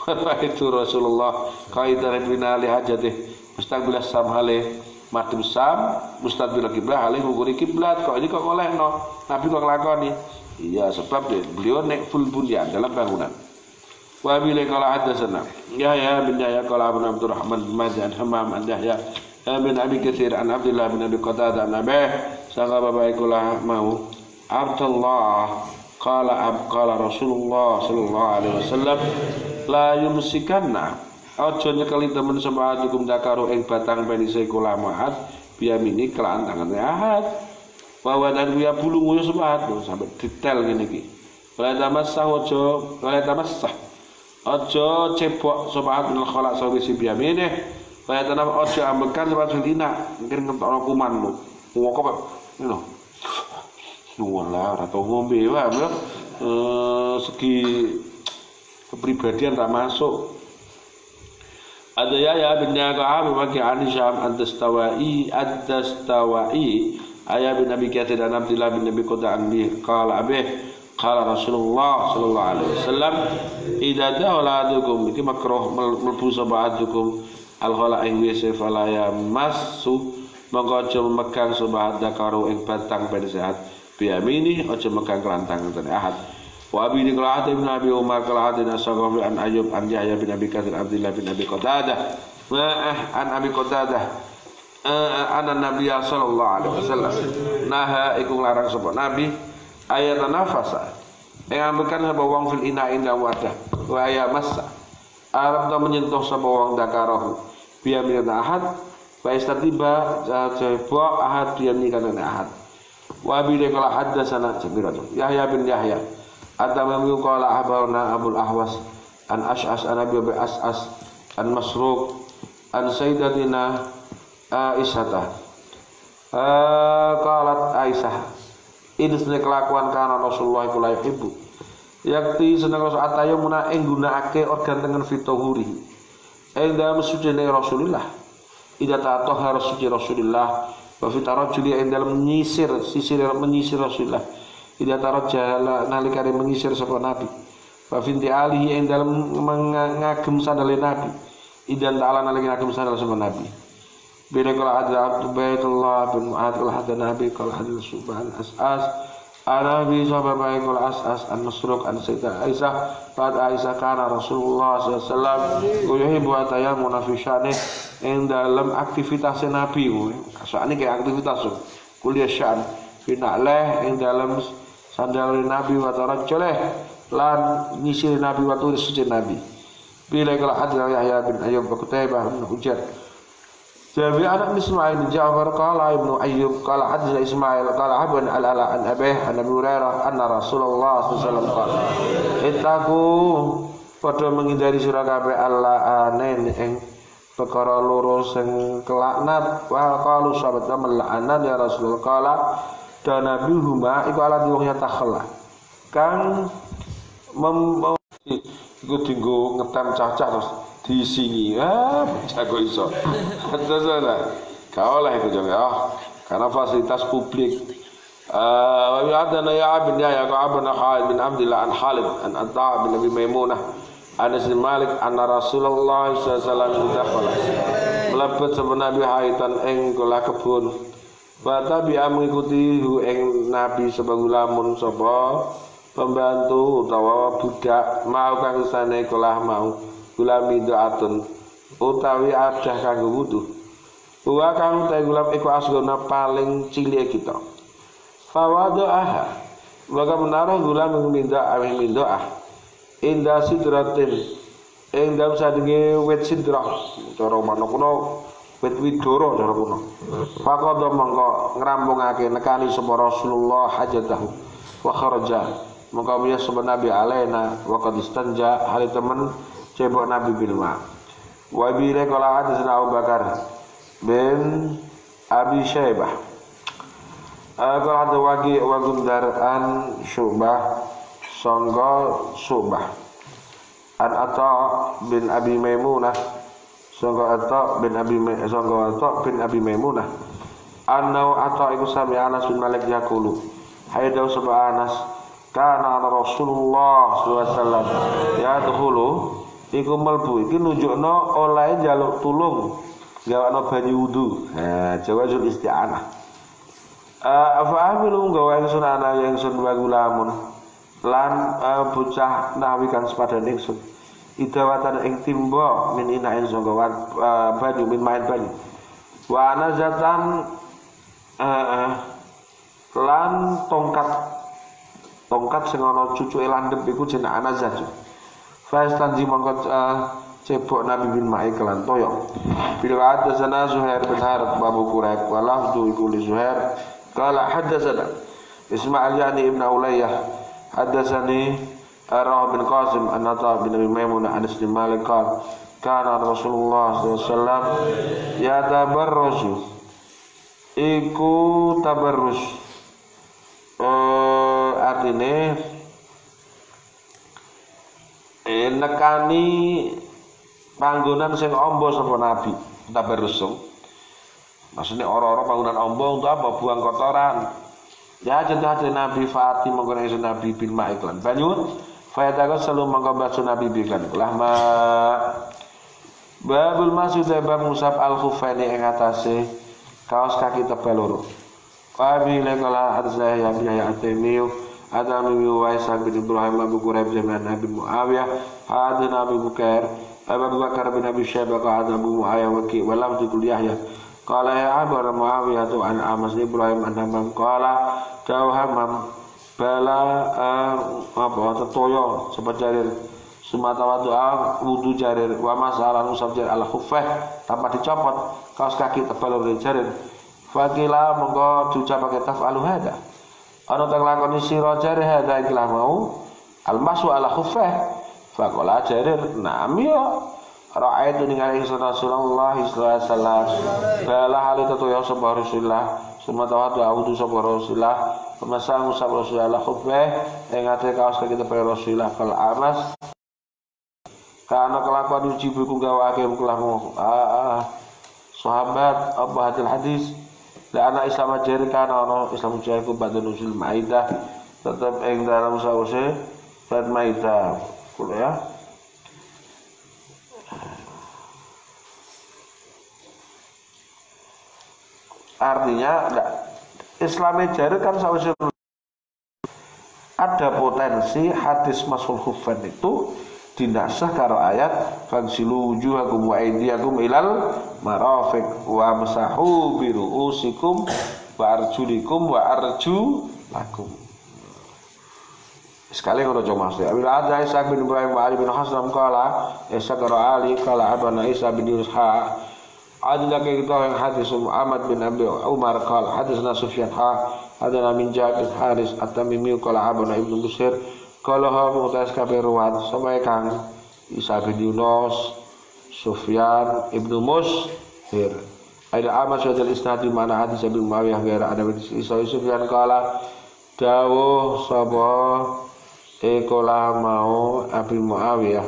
wa itu Rasulullah qaidan bina li hajatih mustaqbil as-samhale madhep sam mustaqbil kiblah alih ngukuri kiblat kok iki kok olehno Nabi kok nglakoni iya sebab beliau nek full bunyan dalam bangunan wa bila qala hadatsana ya bin Yahya qala Abu Abdurrahman bin Majah an Hammam an Yahya bin Abi Katsir an Abdullah bin Abi Qatadah an Abi sangka bapak ikulah mau Abdullah qala Rasulullah sallallahu alaihi wasallam la yumsikanna aja nyekeli temen sama'atukum dakaru ing batang penise kula maat biyamini kelaan tangan ahad bahwa dan dia bulung yo sepat sampai detail ngene iki la tamassah aja cebok sama'at nal khalaq sawisi biyamine la tanam aja ambekan sampai dina mungkin ngetokno kumanmu wong kok ngono wala ora tau ngombe wae segi kepribadian tak masuk. Ada ya bin Yaqab bagi Anisham ad-Dastawai Ayah bin Abi Kathir dan Abdullah bin Abi Qudaan bi qala abih qala Rasulullah sallallahu alaihi wasallam idza da'aladukum iki makruh mlebu sabahadukum al-khala ing wis fala ya masu monggo aja memegang sabahat karo ing batang ben sehat biyamini aja megang kelantang ten ahad wa abi qala bin Abi Umar qala hadina saqafi an Ayyub an Yahya bin Abi Kathir Abdullah bin Abi Qatadah an Abi Qatadah ana Nabiya sallallahu alaihi wasallam naha iku nglarang sapa nabi ayat nafasa yang ambekan sapa wong fil ina inda wadah wa ya massa arab ta menyentuh sapa wong dakarahu biya min ahad wa istatiba jaba ahad biya min kana ahad wa bi qala hadatsana jabiratu Yahya bin Yahya atamamu qala ahbarna Abul Ahwas an Ash'as an Abi As'as an Masruq an Sayyidatina Aisyah qalat Aisyah ini seneng kelakuan kana Rasulullah iku la yuhibbu yakti seneng atayo muna ing gunakake organ tengen fitohuri ing dalem sucine Rasulullah ida ta'atoh harus suci Rasulullah wa fitarajuli ing dalem menyisir Rasulullah ida tarajala nalikane menyisir sapa nabi wa finti alihi ing dalem ngagem sandale nabi idan ta'ala nalikane ngagem sandal sapa nabi bila kala ada Abdullah bin Mu'ad kala ada Nabi kala ada Subhan As'as Nabi sahabat baik kala As'as an Masruq an Sayyidah Aisyah pada Aisyah kana Rasulullah SAW yuhibbu atayamuna fi sya'nih ing dalam aktivitas Nabi soalnya kayak aktivitas kuliah sya'an fi na'leh ing dalam sandal Nabi wa tarajjuleh lan nyisir Nabi wa tulis suci Nabi bila kala ada Yahya bin Ayyub wa Qutaibah bin Hujar Jabi anak Ismail bin Ja'far qala Ibnu Ayyub qala hadza Ismail qala habban al-ala an Abi Hurairah anna Rasulullah sallallahu alaihi wasallam qala ittaqu padha menghindari sira kabeh Allah anen ing perkara loro sing kelaknat wa qalu sahabat melaknat ya Rasulullah qala dan Nabi huma iku ala wong ya takhalla kang iku dinggo ngetem cacak terus disingi jago iso terus ora gak oleh iku jeng karena fasilitas publik wa adana ya bin ya Abna Khalid bin Abdullah an Khalid an Atta bin Abi Maimunah Anas bin Malik anna Rasulullah sallallahu alaihi wasallam dakhala mlebet sapa Nabi haitan ing kula kebun wa tabi'a mengikuti hu ing Nabi sapa gulamun sapa pembantu utawa budak mau kang sane kula mau gulami doatun utawi adah kanggo wudu wa kang utawi gulam iku asgona paling cilik kita fawadoah maka menaruh gulam minda awih mindoah indah sidratin ing dalem sadenge wit sidrah cara manuk kuno wit widoro cara kuno faqadha mongko ngrampungake nekani sapa Rasulullah hajatahu wa kharaja mongko miya sapa Nabi alaina wa qad istanja hal temen cebok Nabi bilma wa bi qala hadatsana Abu Bakar bin Abi Syaibah qala hada wagi wa Gundar an Syu'bah sangga Syu'bah an Atta bin Abi Maimunah sangga Atta bin Abi Maimunah annau Atta iku sami Anas bin Malik yaqulu haidau sapa Anas kana Rasulullah sallallahu alaihi wasallam ya dkhulu iku melbu iki nunjukno oleh njaluk tulung gawakno banyu wudu jawazul isti'anah afa amilu gawa ingsun ana ingsun wa gulamun lan bocah nahwi kang sepadane ingsun idawatan ing timba min ina ing sangga banyu min main banyu wa anazatan lan tongkat sing ana cucuke landhep iku jeneng anazah Fastanji mongko cebok Nabi bin Ma'ik kelan toyong. Bila hadatsana Zuhair bin Harb Abu Quraib wa lafdhu iku li Zuhair qala hadatsana Ismail yani Ibnu Ulayyah hadatsani Arah bin Qasim an Atta bin Abi Maimunah Anas bin Malik qala kana Rasulullah sallallahu alaihi wasallam ya tabarrusu iku tabarrus artine nekani panggonan sing amba sapa Nabi tabarrusung Maksudnya orang-orang bangunan ombong untuk apa? Buang kotoran. Ya jadi Nabi Fatih menggunakan Nabi bin Ma'iklan banyu. Fayatakan selalu mengkobat Nabi biklan. Lama babul masuk bab musab al-khufaini yang atasnya kaos kaki tebal loro. Qabi lekala hadza ya biya atemiu ada Nabi Waisan bin Ibrahim Abu Quraib zaman Nabi Muawiyah ada Nabi Bukair Abu Bakar bin Abi Syaibah ada Abu Muawiyah waki walam tukul Yahya qala ya Abu Muawiyah tu an Amas Ibrahim an Hamam qala jauh Hamam bala apa tetoyo sebab jarir sumata wudu jarir wa masalah usap jarir al khuffah tanpa dicopot kaos kaki tebal oleh jarir fakila monggo diucapake taf'alu hada ana teng lakoni sira jarir hada ikilah mau al-masu ala khuffah faqala jarir na'am ya ra'aitu ningali Rasulullah sallallahu alaihi wasallam bala halita to ya sapa Rasulullah sumata wudu sapa Rasulullah pemasang usap Rasulullah khuffah ing ate kaos kaki tebal Rasulullah kal amas karena kelakuan uji buku gawake kelamu sahabat Abu Hadil hadis la anak Islam ajari kana ana Islam ajari ku badhe nusul Maidah tetap ing dalam sause surat Maidah kula ya artinya Islam ajari kan sause ada potensi hadis masul khufan itu dinasah karo ayat fagsilu wujuhakum wa aydiyakum ilal marafiq wa masahu bi ru'usikum wa arjulikum wa arjulakum. Sekali ngono cuma mesti. Bila ada Isa bin Ibrahim wa Ali bin Hasan qala Isa karo Ali qala abana Isa bin Yunus ada kita yang hadis Muhammad bin Abi Umar qala hadisna Sufyan hadana min Jabir Haris at-Tamimi qala abana Ibnu Busir kalau mengutas kabeh ruwat sampai kang Isa bin Yunus, Sufyan ibnu Mushir. Ada amat sudah isnad di mana hadis Abi Muawiyah gara ada Isa Sufyan kala dawuh sapa ekola mau Abi Muawiyah.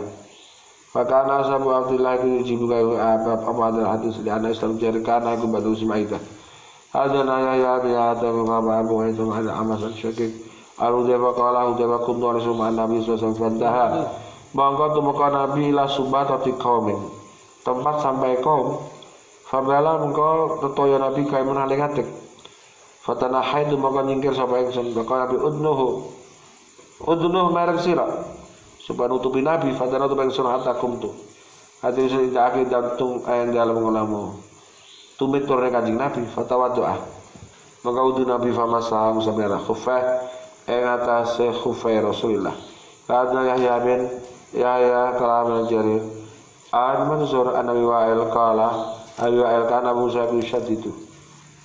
Fakana sabu Abdullah bin Jibril apa ada hadis di anak Islam jarikan aku batu Maidah. Ada naya ya ada Abu itu ada amat syakik. Al-Hudzaifah qala Hudzaifah kuntu rasulullah Nabi sallallahu alaihi wasallam monggo tumeka Nabi la subatati qaumin tempat sampai kaum fabala monggo tetoya Nabi kae menaling atek fatanahaitu monggo nyingkir sapa ingsun bakal Nabi udnuh merek sira supaya nutupi Nabi fatana nutupi ingsun hatakum tu hati ingsun tidak dantung ayat dalam ngolamu tumit turun kanjeng Nabi fatawaddu'ah monggo udu Nabi famasa sampai ala khuffah ing atase khufai Rasulullah. Kadang Yahya bin Yahya kalam Jarir. An Mansur An-Nabi Wa'il qala Abi Wa'il kana Musa bin Syadid.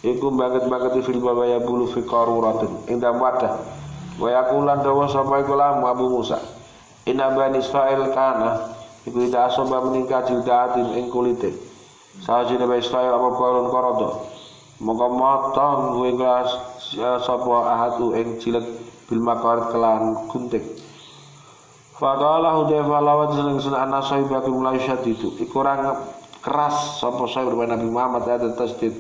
Iku banget-banget fil babaya bulu fi qaruratin ing dalam wadah. Wa yaqulan dawa sapa iku lam Abu Musa. Inna bani Israil kana iku tidak asoba meningkat jildatin ing kulite. Sajine bani Israil apa korun korodo. Monggo motong kuwi kelas sapa ahadu ing cilet bil maqar kelan gunting. Faqala Hudzaifah lawat selingsun ana sahibaku mulai syadidu. Iku ora keras sapa sahib Nabi Muhammad ada tasdid.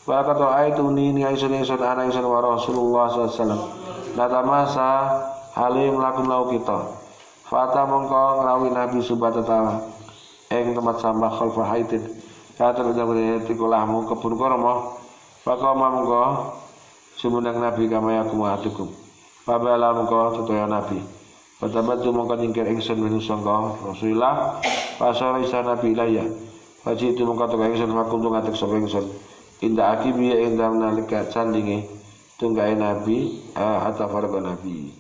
Wa kata aitu ni aisun ana ingsun wa Rasulullah sallallahu alaihi wasallam. Nata masa halim lakun lau kita. Fata mongko ngrawuhi Nabi subhanahu wa taala ing tempat sampah khalfa haitin. Kata udah tikulahmu kebun kormo. Pakoma mongko sumunang Nabi kama yakum atukum. Pabala mongko tutaya Nabi. Patabatu mongko nyingkir ingsun menusa Rasulullah. Pasara isa Nabi ilaya. Haji itu mongko teka ingsun makum ngatek sapa ingsun. Indah akibi ing dalem nalika sandinge tunggae Nabi atau farga Nabi.